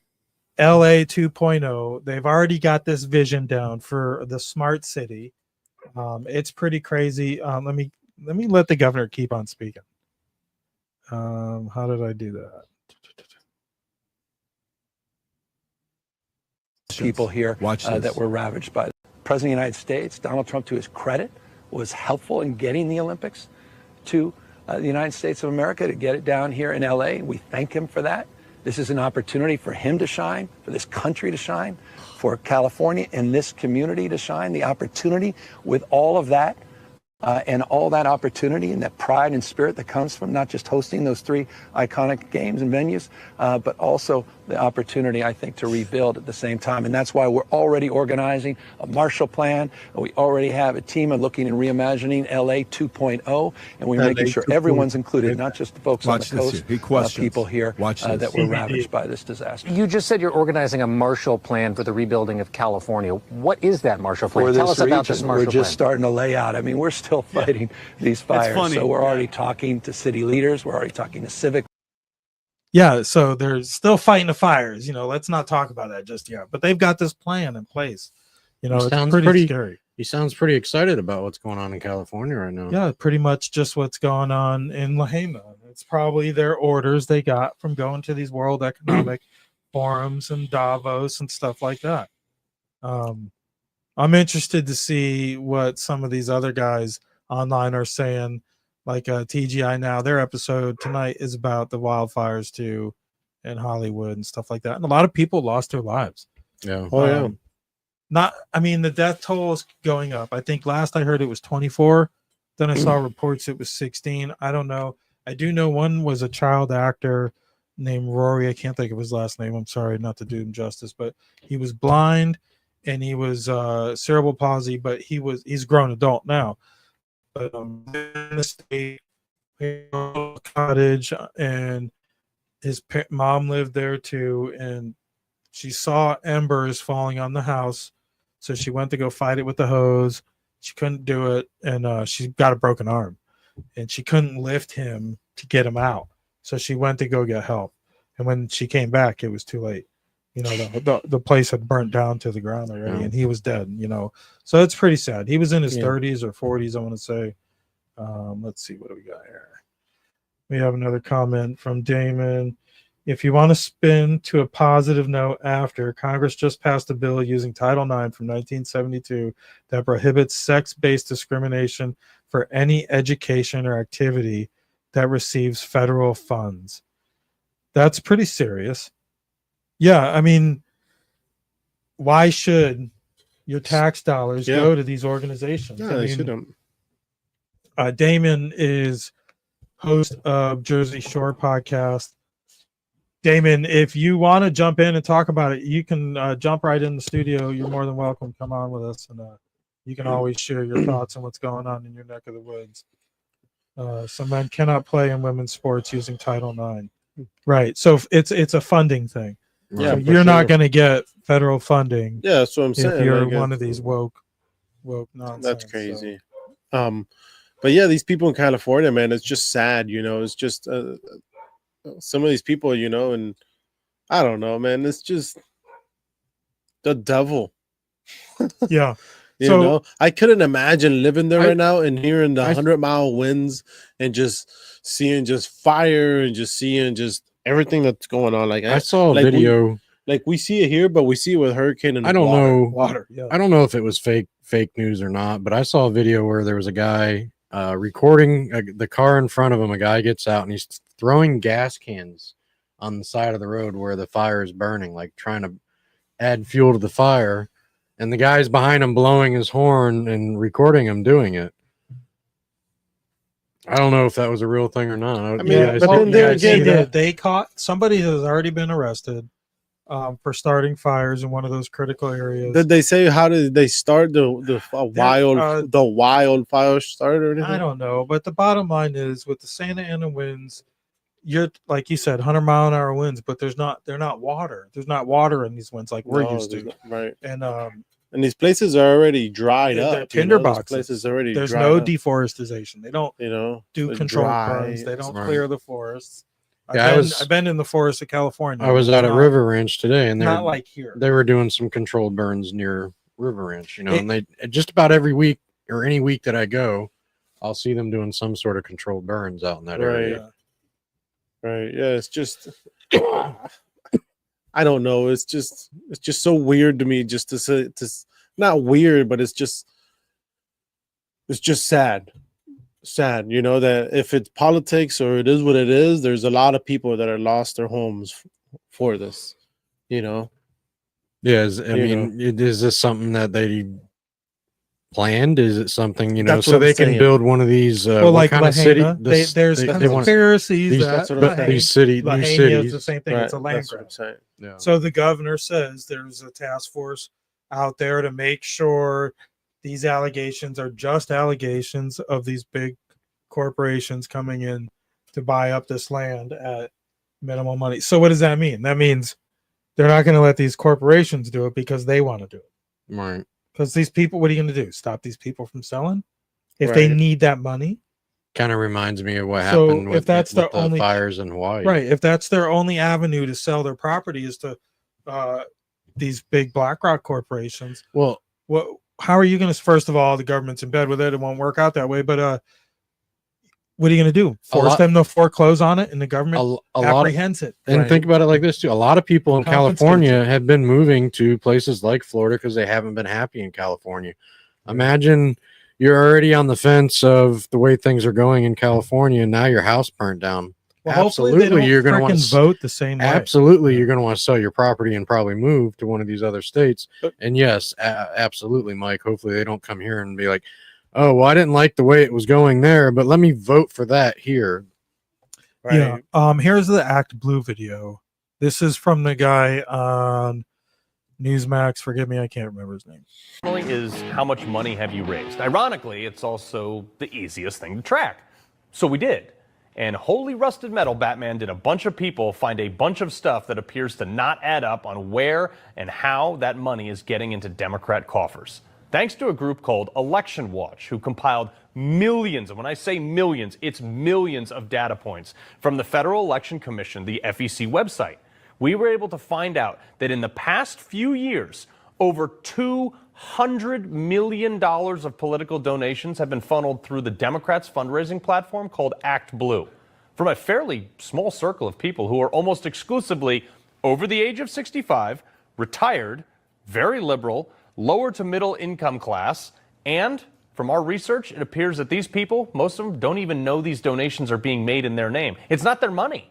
D: LA 2.0. They've already got this vision down for the smart city. It's pretty crazy. Let me let the governor keep on speaking. How did I do that?
K: People here that were ravaged by the President of the United States. Donald Trump, to his credit, was helpful in getting the Olympics to the United States of America, to get it down here in LA. We thank him for that. This is an opportunity for him to shine, for this country to shine, for California and this community to shine. The opportunity with all of that and all that opportunity and that pride and spirit that comes from not just hosting those 3 iconic games and venues, but also the opportunity, I think, to rebuild at the same time. And that's why we're already organizing a Marshall Plan. We already have a team of looking and reimagining LA 2.0, and we're making sure everyone's included, not just the folks on the coast, people here that were ravaged by this disaster.
J: You just said you're organizing a Marshall Plan for the rebuilding of California. What is that Marshall Plan? Tell us about this Marshall Plan.
K: We're just starting to lay out. I mean, we're still fighting these fires, so we're already talking to city leaders. We're already talking to civic.
D: Yeah, so they're still fighting the fires. Let's not talk about that just yet. But they've got this plan in place. It's pretty scary.
F: He sounds pretty excited about what's going on in California right now.
D: Yeah, pretty much just what's going on in La Jolla. It's probably their orders they got from going to these World Economic Forums and Davos and stuff like that. I'm interested to see what some of these other guys online are saying. Like TGI Now, their episode tonight is about the wildfires too in Hollywood and stuff like that. And a lot of people lost their lives.
F: Yeah.
D: The death toll is going up. I think last I heard it was 24. Then I saw reports it was 16. I don't know. I do know one was a child actor named Rory. I can't think of his last name. I'm sorry not to do him justice, but he was blind and he was cerebral palsy, but he's a grown adult now. But in the state, cottage, and his mom lived there too, and she saw embers falling on the house, so she went to go fight it with the hose. She couldn't do it, and she got a broken arm, and she couldn't lift him to get him out. So she went to go get help, and when she came back, it was too late. The place had burnt down to the ground already, and he was dead. So it's pretty sad. He was in his 30s or 40s, I want to say. Let's see, what do we got here? We have another comment from Damon. If you want to spin to a positive note, after Congress just passed a bill using Title IX from 1972 that prohibits sex-based discrimination for any education or activity that receives federal funds. That's pretty serious. Yeah, why should your tax dollars go to these organizations?
A: No, they shouldn't.
D: Damon is host of Jersey Shore podcast. Damon, if you want to jump in and talk about it, you can jump right in the studio. You're more than welcome. Come on with us, and you can always share your thoughts on what's going on in your neck of the woods. Some men cannot play in women's sports using Title IX. Right. So it's a funding thing.
A: Yeah,
D: so you're not going to get federal funding.
A: Yeah, that's what I'm saying.
D: If you're one of these woke nonsense.
A: That's crazy. But yeah, these people in California, man, it's just sad. It's just some of these people, and I don't know, man. It's just the devil.
D: Yeah.
A: I couldn't imagine living there right now and hearing the 100-mile winds and just seeing just fire and just seeing just everything that's going on. Like
F: I saw a video.
A: We see it here, but we see it with hurricane and
F: I don't know.
D: Water. Yeah.
F: I don't know if it was fake news or not, but I saw a video where there was a guy recording the car in front of him. A guy gets out and he's throwing gas cans on the side of the road where the fire is burning, like trying to add fuel to the fire, and the guy's behind him blowing his horn and recording him doing it. I don't know if that was a real thing or not.
A: I mean, but then
D: they
A: again,
D: did. They caught somebody has already been arrested for starting fires in one of those critical areas.
A: Did they say how did they start the wildfire started or anything?
D: I don't know, but the bottom line is with the Santa Ana winds, you're like you said, 100-mile-an-hour winds, but they're not water. There's not water in these winds like we're used to,
A: right?
D: And
A: these places are already dried up.
D: Tinderboxes.
A: Places already.
D: There's no deforestation. They don't, do controlled
A: dry.
D: burns. They don't clear the forests.
F: Yeah,
D: I've been in the forest of California.
F: I was out at River Ranch today, and
D: not like here.
F: They were doing some controlled burns near River Ranch, and they just about every week or any week that I go, I'll see them doing some sort of controlled burns out in that area.
A: Right. Yeah. It's just, I don't know. It's just so weird to me just to say, not weird, but it's just sad. Sad, that if it's politics or it is what it is, there's a lot of people that are lost their homes for this,
F: Yeah, I mean, is this something that they planned? Is it something, so they can build one of these
D: like
F: kind of city?
D: There's conspiracies
F: these cities.
D: Is the same thing. Right, it's a land grab.
F: Yeah.
D: So the governor says there's a task force out there to make sure these allegations are just allegations of these big corporations coming in to buy up this land at minimal money. So what does that mean? That means they're not going to let these corporations do it because they want to do it.
F: Right.
D: Because these people, what are you going to do? Stop these people from selling? If they need that money?
F: Kind of reminds me of what happened with the
D: only
F: fires in Hawaii.
D: Right. If that's their only avenue to sell their property is to these big BlackRock corporations.
F: Well,
D: how are you going to, first of all, the government's in bed with it. It won't work out that way. But what are you going to do? Force them to foreclose on it and the government apprehends it.
F: And think about it like this too. A lot of people in California have been moving to places like Florida because they haven't been happy in California. Imagine you're already on the fence of the way things are going in California, and now your house burned down.
D: Well, absolutely,
F: you're going to want to
D: vote the same way.
F: Absolutely, you're going to want to sell your property and probably move to one of these other states. And yes, absolutely, Mike. Hopefully, they don't come here and be like, "Oh, well, I didn't like the way it was going there, but let me vote for that here."
D: Right. Yeah. Here's the Act Blue video. This is from the guy on Newsmax. Forgive me, I can't remember his name.
L: Is how much money have you raised? Ironically, it's also the easiest thing to track. So we did. And holy rusted metal, Batman did a bunch of people find a bunch of stuff that appears to not add up on where and how that money is getting into Democrat coffers. Thanks to a group called Election Watch, who compiled millions, and when I say millions, it's millions of data points from the Federal Election Commission, the FEC website. We were able to find out that in the past few years, over $200 million of political donations have been funneled through the Democrats' fundraising platform called Act Blue from a fairly small circle of people who are almost exclusively over the age of 65, retired, very liberal, lower to middle income class, and from our research, it appears that these people, most of them don't even know these donations are being made in their name. It's not their money.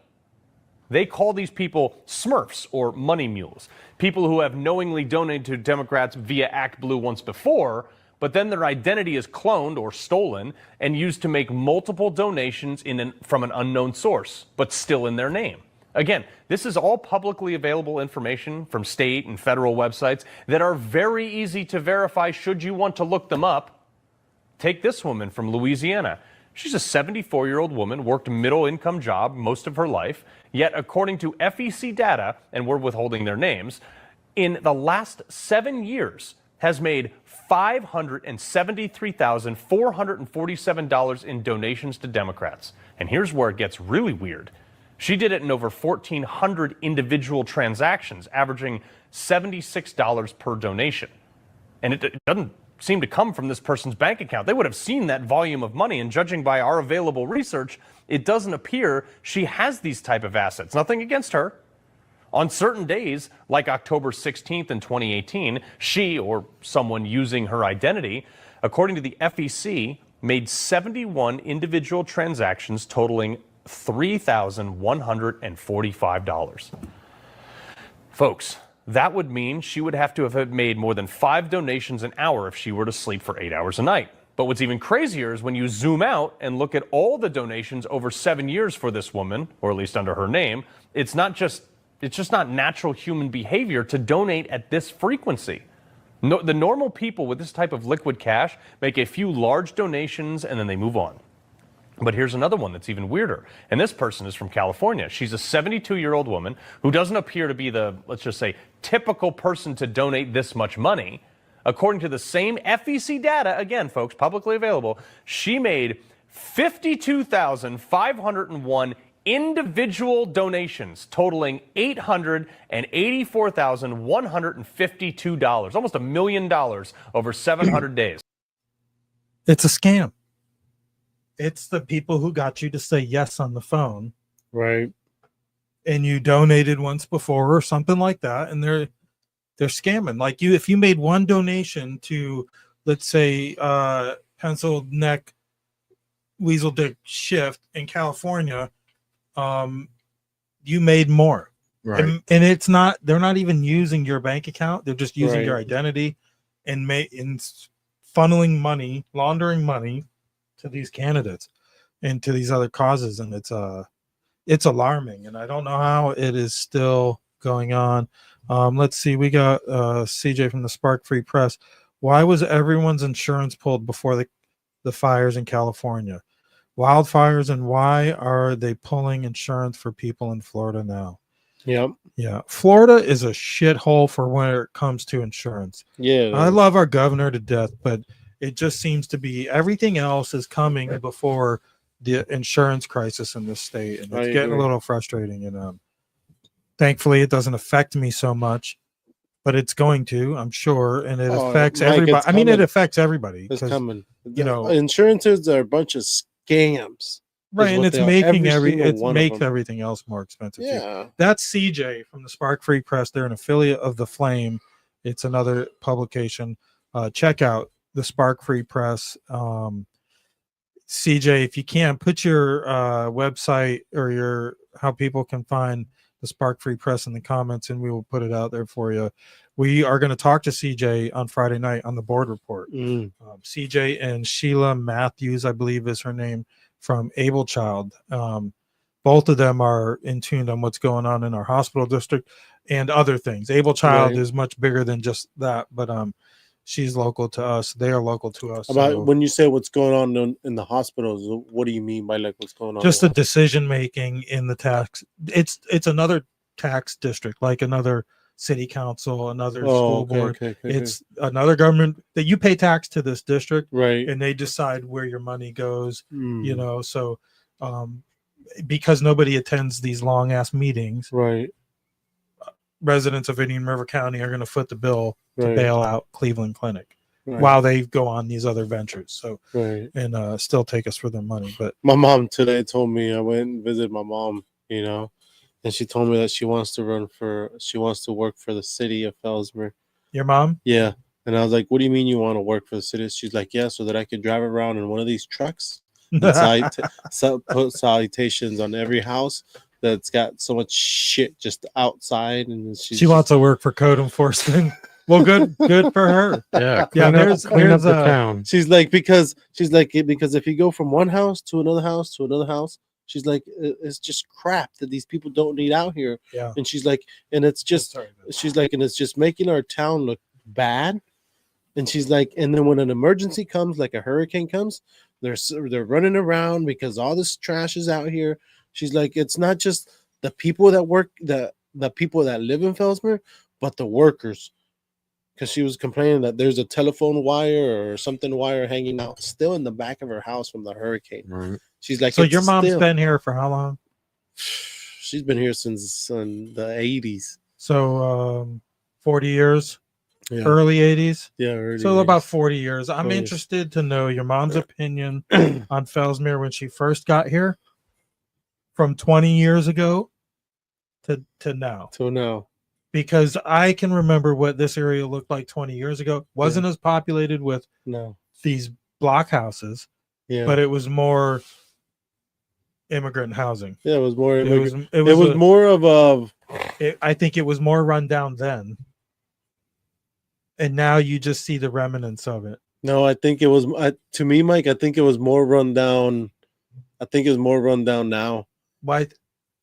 L: They call these people Smurfs or money mules, people who have knowingly donated to Democrats via Act Blue once before, but then their identity is cloned or stolen and used to make multiple donations from an unknown source, but still in their name. Again, this is all publicly available information from state and federal websites that are very easy to verify should you want to look them up. Take this woman from Louisiana. She's a 74-year-old woman, worked a middle-income job most of her life, yet according to FEC data, and we're withholding their names, in the last 7 years has made $573,447 in donations to Democrats. And here's where it gets really weird. She did it in over 1,400 individual transactions, averaging $76 per donation. And it doesn't seem to come from this person's bank account. They would have seen that volume of money, and judging by our available research, it doesn't appear she has these type of assets. Nothing against her. On certain days, like October 16th in 2018, she or someone using her identity, according to the FEC, made 71 individual transactions totaling $3,145. Folks, That would mean she would have to have made more than 5 donations an hour if she were to sleep for 8 hours a night. But what's even crazier is when you zoom out and look at all the donations over 7 years for this woman, or at least under her name, it's just not natural human behavior to donate at this frequency. No, the normal people with this type of liquid cash make a few large donations and then they move on. But here's another one that's even weirder. And this person is from California. She's a 72-year-old woman who doesn't appear to be the, let's just say, typical person to donate this much money. According to the same FEC data, again, folks, publicly available, she made 52,501 individual donations totaling $884,152, almost $1 million over 700 days.
D: It's a scam. It's the people who got you to say yes on the phone,
A: Right.
D: and you donated once before or something like that, and they're scamming. Like if you made one donation to, let's say, Pencil Neck Weasel Dick Shift in California, you made more.
A: Right.
D: And it's not, they're not even using your bank account. They're just using
A: Right.
D: your identity and funneling money, laundering money to these candidates and to these other causes. And it's alarming. And I don't know how it is still going on. Let's see. We got CJ from the Spark Free Press. Why was everyone's insurance pulled before the fires in California? Wildfires, and why are they pulling insurance for people in Florida now?
A: Yep.
D: Yeah, Florida is a shithole for when it comes to insurance.
A: Yeah.
D: I love our governor to death, but it just seems to be everything else is coming before the insurance crisis in this state, and it's getting a little frustrating. And thankfully, it doesn't affect me so much, but it's going to, I'm sure, and it affects everybody. I mean, it affects everybody.
A: It's coming.
D: You know,
A: insurances are a bunch of scams.
D: Right, and it's making everything else more expensive.
A: Yeah.
D: Too. That's CJ from the Spark Free Press. They're an affiliate of the Flame. It's another publication. Check out the Spark Free Press. CJ, if you can, put your website or how people can find the Spark Free Press in the comments, and we will put it out there for you. We are going to talk to CJ on Friday night on the board report. CJ and Sheila Matthews, I believe is her name, from Able Child. Both of them are in tune on what's going on in our hospital district and other things. Able Child is much bigger than just that, but she's local to us. They are local to us.
A: About when you say what's going on in the hospitals, what do you mean by like what's going on?
D: Just the decision making in the tax. It's another tax district, like another city council, another school board. It's another government that you pay tax to this district,
A: right?
D: And they decide where your money goes. You know, so because nobody attends these long ass meetings,
A: right?
D: Residents of Indian River County are going to foot the bill to bail out Cleveland Clinic while they go on these other ventures. So and still take us for their money. But
A: my mom today told me, I went and visited my mom, you know, and she told me that she wants to work for the city of Fellsmere.
D: Your mom?
A: Yeah. And I was like, what do you mean you want to work for the city? She's like, yeah, so that I could drive around in one of these trucks and put salutations on every house that's got so much shit just outside. And
D: she wants to work for code enforcement. Well, good for her.
F: Yeah.
D: Clean up
F: the town.
A: She's like, because if you go from one house to another house to another house, she's like, it's just crap that these people don't need out here.
D: Yeah.
A: And she's like, and it's just, she's like, and it's just making our town look bad. And she's like, and then when an emergency comes, like a hurricane comes, they're running around because all this trash is out here. She's like, it's not just the people that work, the people that live in Fellsmere, but the workers. Because she was complaining that there's a telephone wire or something wire hanging out still in the back of her house from the hurricane.
F: Right.
A: She's like,
D: so your mom's been here for how long?
A: She's been here since the 80s.
D: So 40 years.
A: Yeah.
D: Early 80s.
A: Yeah, early
D: so
A: 80s.
D: About 40 years. I'm interested to know your mom's opinion on Fellsmere when she first got here, from 20 years ago to now. Because I can remember what this area looked like 20 years ago. Wasn't as populated with these block houses, but it was more immigrant housing.
A: Yeah, it was more. It was
D: I think it was more run down then, and now you just see the remnants of it.
A: No, I think it was to me, Mike. I think it was more run down. I think it's more run down now.
D: Why?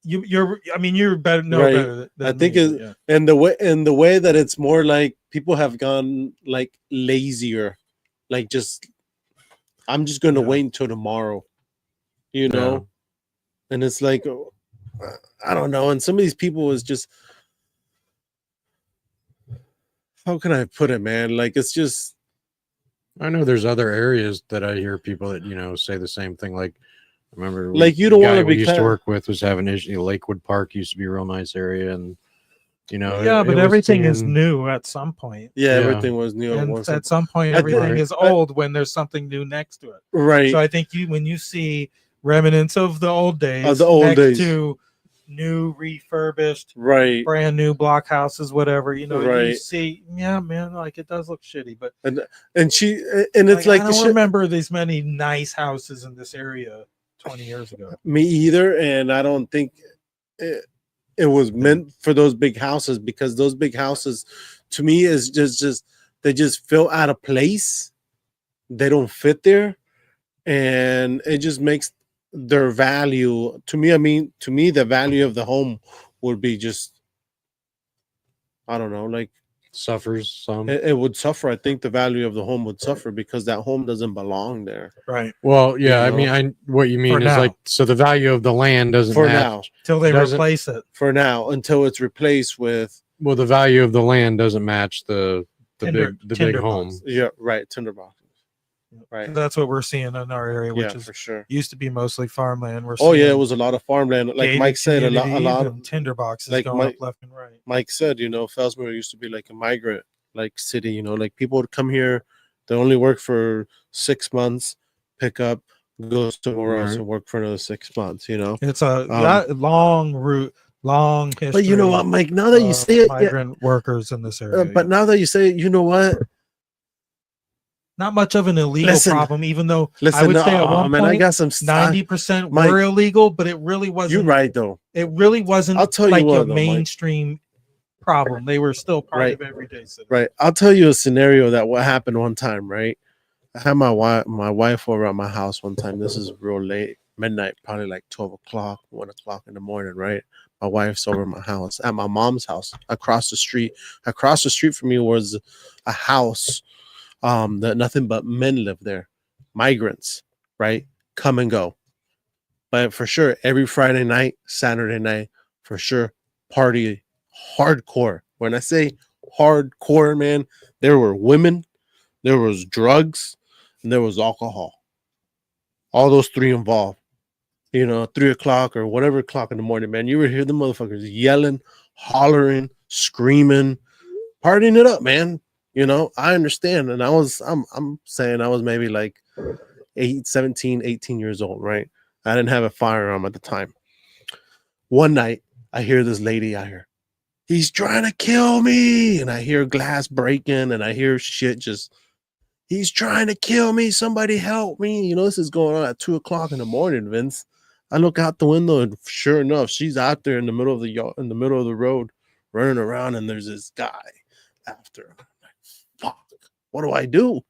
D: You're. I mean, you're better. No
A: Right.
D: better. Than
A: I think
D: me,
A: it,
D: yeah.
A: and the way that it's more like people have gone like lazier, like just I'm just going to wait until tomorrow, you know, and it's like I don't know. And some of these people is just, how can I put it, man? Like it's just.
F: I know there's other areas that I hear people that say the same thing. Like, I remember,
A: like you don't want to be.
F: We used to work with was having issue. Lakewood Park used to be a real nice area, and
D: yeah, but everything is new at some point.
A: Yeah, everything was new.
D: And at some point, everything is old when there's something new next to it.
A: Right.
D: So I think when you see remnants of the old days, to new refurbished, brand new block houses, whatever, you see, yeah, man, like it does look shitty, but
A: and it's like
D: I don't remember these many nice houses in this area 20 years ago.
A: Me either, and I don't think it was meant for those big houses, because those big houses to me is just they just feel out of place. They don't fit there, and it just makes their value to me. I mean, to me, the value of the home would be just, I don't know, like
F: suffers some.
A: It would suffer. I think the value of the home would suffer because that home doesn't belong there.
D: Right.
F: Well, yeah, I mean, what you mean is like, so the value of the land doesn't
A: for
F: match
A: now
D: till they replace it.
A: For now, until it's replaced with.
F: Well, the value of the land doesn't match the big home.
A: Yeah, right. Tinderbox. Right.
D: That's what we're seeing in our area, which is
A: for sure
D: used to be mostly farmland.
A: It was a lot of farmland. Like Mike said, a lot of
D: tinderboxes
A: like
D: going up left and right.
A: Mike said, Fellsmere used to be like a migrant like city. Like people would come here, they only work for 6 months, pick up, go somewhere else and work for another 6 months.
D: It's a long route, long history.
A: But you know what, Mike? Now that you say it,
D: migrant workers in this area.
A: But now that you say it, you know what?
D: Not much of an illegal problem, even though I would say at one point,
A: I got some
D: 90% were illegal, but it really wasn't.
A: You're right, though.
D: It really wasn't.
A: I'll tell you what,
D: a mainstream problem. They were still part of everyday citizens.
A: Right. I'll tell you a scenario that what happened one time. Right. I had my wife over at my house one time. This is real late, midnight, probably like 12 o'clock, 1 o'clock in the morning. Right. My wife's over at my house, at my mom's house, across the street. Across the street from me was a house. That nothing but men live there, migrants, right? Come and go. But for sure, every Friday night, Saturday night, for sure, party hardcore. When I say hardcore, man, there were women, there was drugs, and there was alcohol. All those three involved. 3 o'clock or whatever o'clock in the morning, man. You would hear the motherfuckers yelling, hollering, screaming, partying it up, man. I understand. And I'm saying I was maybe like 17, 18 years old, right? I didn't have a firearm at the time. One night, I hear this lady out here. He's trying to kill me. And I hear glass breaking and I hear shit just, he's trying to kill me. Somebody help me. This is going on at 2 o'clock in the morning, Vince. I look out the window and sure enough, she's out there in the middle of the road running around, and there's this guy after her. Fuck, what do I do?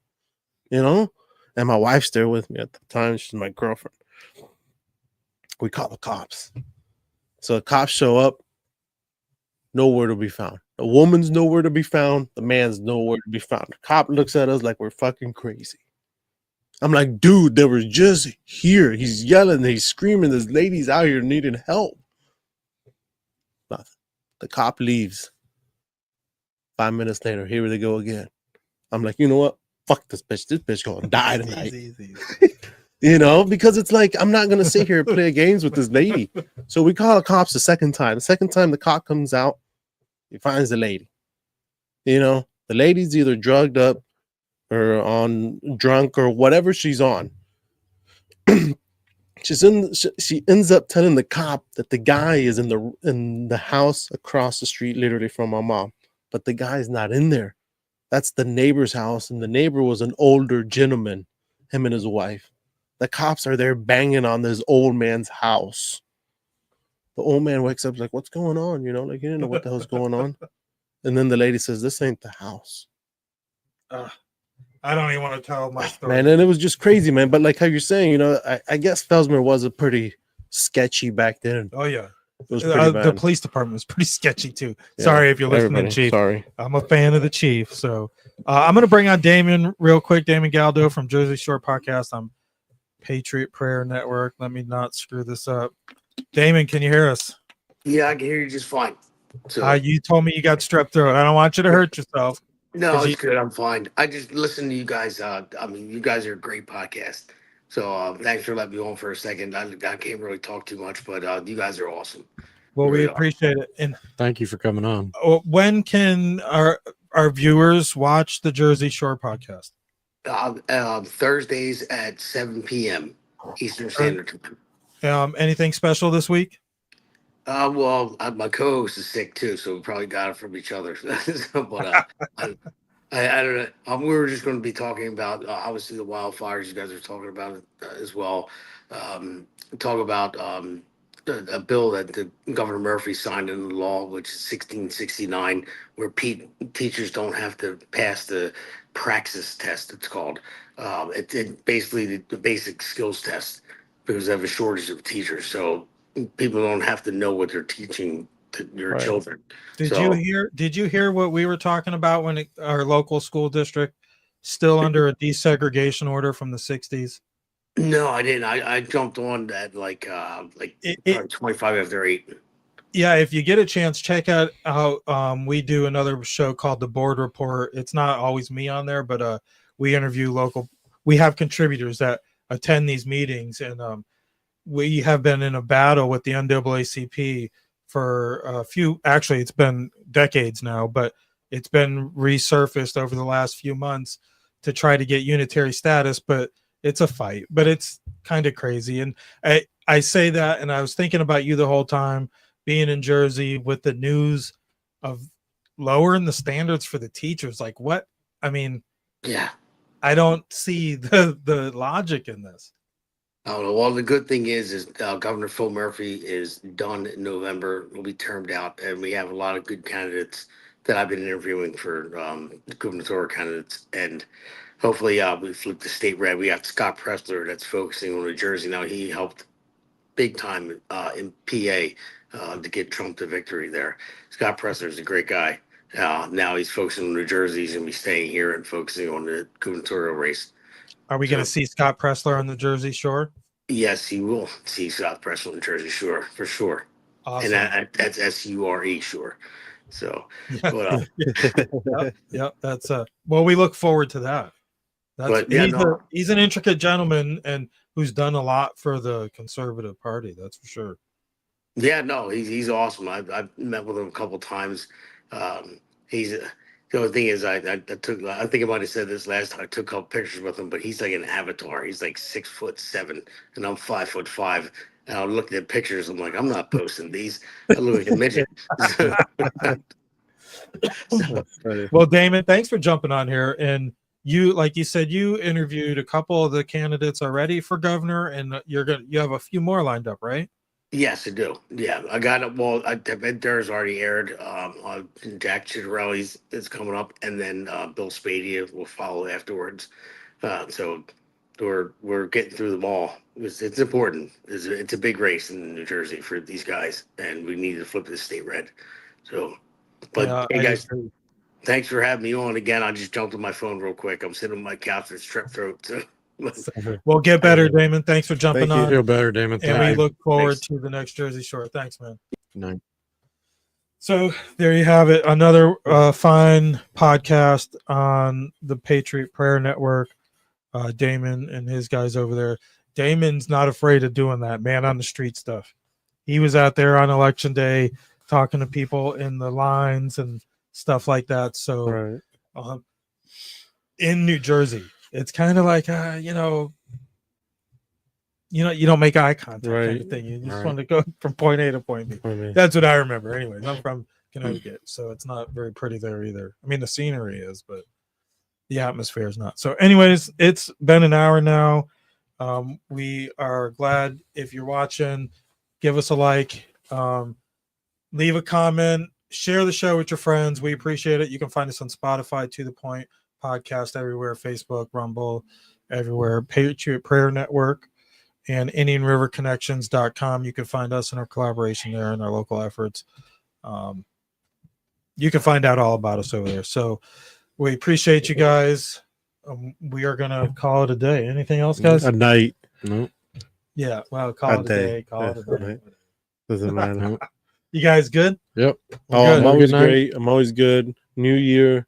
A: And my wife's there with me at the time. She's my girlfriend. We call the cops. So the cops show up, nowhere to be found. The woman's nowhere to be found. The man's nowhere to be found. The cop looks at us like we're fucking crazy. I'm like, dude, they were just here. He's yelling, he's screaming. This lady's out here needing help. Nothing. The cop leaves. 5 minutes later, here they go again. I'm like, you know what? Fuck this bitch. This bitch gonna die tonight. Because it's like, I'm not gonna sit here and play games with this lady. So we call the cops the second time. The second time the cop comes out, he finds the lady. The lady's either drugged up or on drunk or whatever she's on. She ends up telling the cop that the guy is in the house across the street, literally from my mom, but the guy's not in there. That's the neighbor's house, and the neighbor was an older gentleman, him and his wife. The cops are there banging on this old man's house. The old man wakes up like, what's going on? You know, like he didn't know what the hell's going on. And then the lady says, this ain't the house.
D: I don't even want to tell my story.
A: Man, and it was just crazy, man. But like how you're saying, you know, I guess Felsmer was a pretty sketchy back then.
D: Oh, yeah.
A: It was pretty bad.
D: The police department was pretty sketchy, too.
A: Yeah,
D: sorry if you're listening,
A: everybody,
D: Chief.
A: sorry.
D: I'm a fan of the Chief. So I'm going to bring on Damon real quick. Damon Galdo from Jersey Shore Podcast on Patriot Prayer Network. Let me not screw this up. Damon, can you hear us?
M: Yeah, I can hear you just fine. So
D: you told me you got strep throat. I don't want you to hurt yourself.
M: no, it's good. I'm fine. I just listen to you guys. I mean, you guys are a great podcast. So thanks for letting me on for a second. I can't really talk too much, but you guys are awesome.
D: Well,
M: Really
D: we appreciate it. And
F: Thank you for coming on.
D: when can our viewers watch the Jersey Shore Podcast?
M: Thursdays at 7 p.m. Eastern Standard Time.
D: Anything special this week?
M: Well, my co-host is sick too, so we probably got it from each other. But I don't know. We were just going to be talking about obviously the wildfires. You guys are talking about it as well. Talk about a bill that Governor Murphy signed into law, which is 1669, where teachers don't have to pass the praxis test. It's called. It basically the basic skills test because they have a shortage of teachers. So people don't have to know what they're teaching to your children.
D: Did you hear what we were talking about when our local school district still under a desegregation order from the 60s?
M: No, I didn't. I jumped on that like 25 after 8.
D: Yeah, if you get a chance, check out how we do another show called The Board Report. It's not always me on there, but we interview we have contributors that attend these meetings, and we have been in a battle with the NAACP for actually it's been decades now, but it's been resurfaced over the last few months to try to get unitary status, but it's a fight, but it's kind of crazy. And I say that, and I was thinking about you the whole time being in Jersey with the news of lowering the standards for the teachers. Like what? I mean,
M: yeah,
D: I don't see the logic in this.
M: Oh, well, the good thing is Governor Phil Murphy is done in November. Will be termed out, and we have a lot of good candidates that I've been interviewing for gubernatorial candidates, and hopefully we flip the state red. We have Scott Pressler that's focusing on New Jersey now. He helped big time in PA to get Trump to victory there. Scott Pressler is a great guy. Now he's focusing on New Jersey. He's going to be staying here and focusing on the gubernatorial race.
D: Are we going to see Scott Pressler on the Jersey Shore?
M: Yes, he will see Scott Pressler on the Jersey Shore for sure.
D: Awesome.
M: And that's SURE, sure. So,
D: yep. That's well, we look forward to that. He's an intricate gentleman and who's done a lot for the Conservative Party. That's for sure.
M: Yeah, no, he's awesome. I've met with him a couple times. The only thing is, I think I might have said this last time. I took a couple pictures with him, but he's like an avatar. He's like 6'7", and I'm 5'5". And I'm looking at pictures. I'm like, I'm not posting these. I look like a midget.
D: Well, Damon, thanks for jumping on here. And you, like you said, you interviewed a couple of the candidates already for governor, and you have a few more lined up, right?
M: Yes, I do. Yeah, I got it. Well, theirs already aired. Jack Citarelli's is coming up, and then Bill Spadea will follow afterwards. So we're getting through them all. It's important. It's a big race in New Jersey for these guys, and we need to flip the state red. So, but hey guys, thanks for having me on again. I just jumped on my phone real quick. I'm sitting on my couch with strep throat. So.
D: Well, get better, Damon. Thanks for jumping on.
F: Feel better, Damon.
D: And we look forward to the next Jersey Shore. Thanks, man.
F: Good night.
D: So there you have it. Another fine podcast on the Patriot Prayer Network. Damon and his guys over there. Damon's not afraid of doing that, man, on the street stuff. He was out there on election day talking to people in the lines and stuff like that. So in New Jersey, it's kind of like, you don't make eye contact kind of thing. You just want to go from point A to point B. That's what I remember. Anyways, I'm from Connecticut, so it's not very pretty there either. I mean, the scenery is, but the atmosphere is not. So anyways, it's been an hour now. We are glad if you're watching, give us a like, Leave a comment, share the show with your friends. We appreciate it. You can find us on Spotify, To The Point Podcast, everywhere, Facebook, Rumble, everywhere, Patriot Prayer Network, and IndianRiverConnections.com. You can find us in our collaboration there and our local efforts. You can find out all about us over there. So we appreciate you guys. We are going to call it a day. Anything else, guys?
A: A night. No.
D: Yeah, well, call it a day. Call it a day.
A: Doesn't matter.
D: You guys good?
F: Yep.
A: Oh,
D: Good.
A: I'm always great. I'm always good. New year,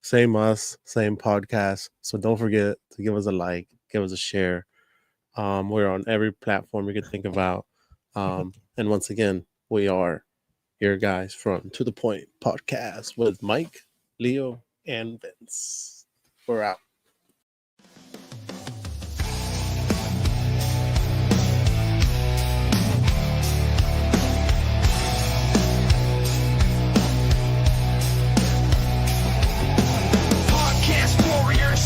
A: same us, same podcast. So don't forget to give us a like, give us a share. We're on every platform you can think about. And once again, we are your guys from To The Point Podcast with Mike, Leo, and Vince. We're out.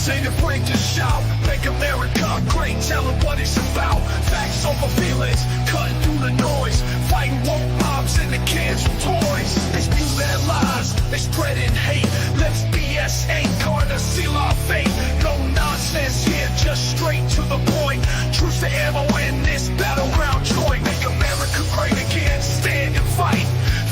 B: Say the frank to shout, make America great, tell them what it's about. Facts over feelings, cutting through the noise, fighting woke mobs and the kids with toys. They spew their lies, they spreading hate. Let's BS ain't gonna seal our fate. No nonsense here, just straight to the point. Truce to ammo in this battleground joint. Make America great again, stand and fight.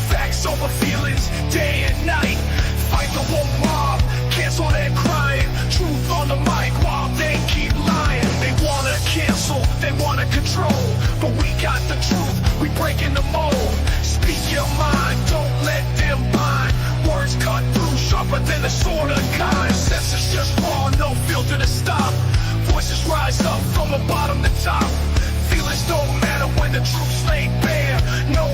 B: Facts over feelings, day and night. Fight the woke mob, cancel their crying. Truth on the mic while they keep lying. They wanna cancel, they wanna control, but we got the truth, we breaking the mold. Speak your mind, don't let them bind. Words cut through, sharper than a sword of kind. Senses just raw, no filter to stop. Voices rise up from the bottom to top. Feelings don't matter when the truth's laid bare. No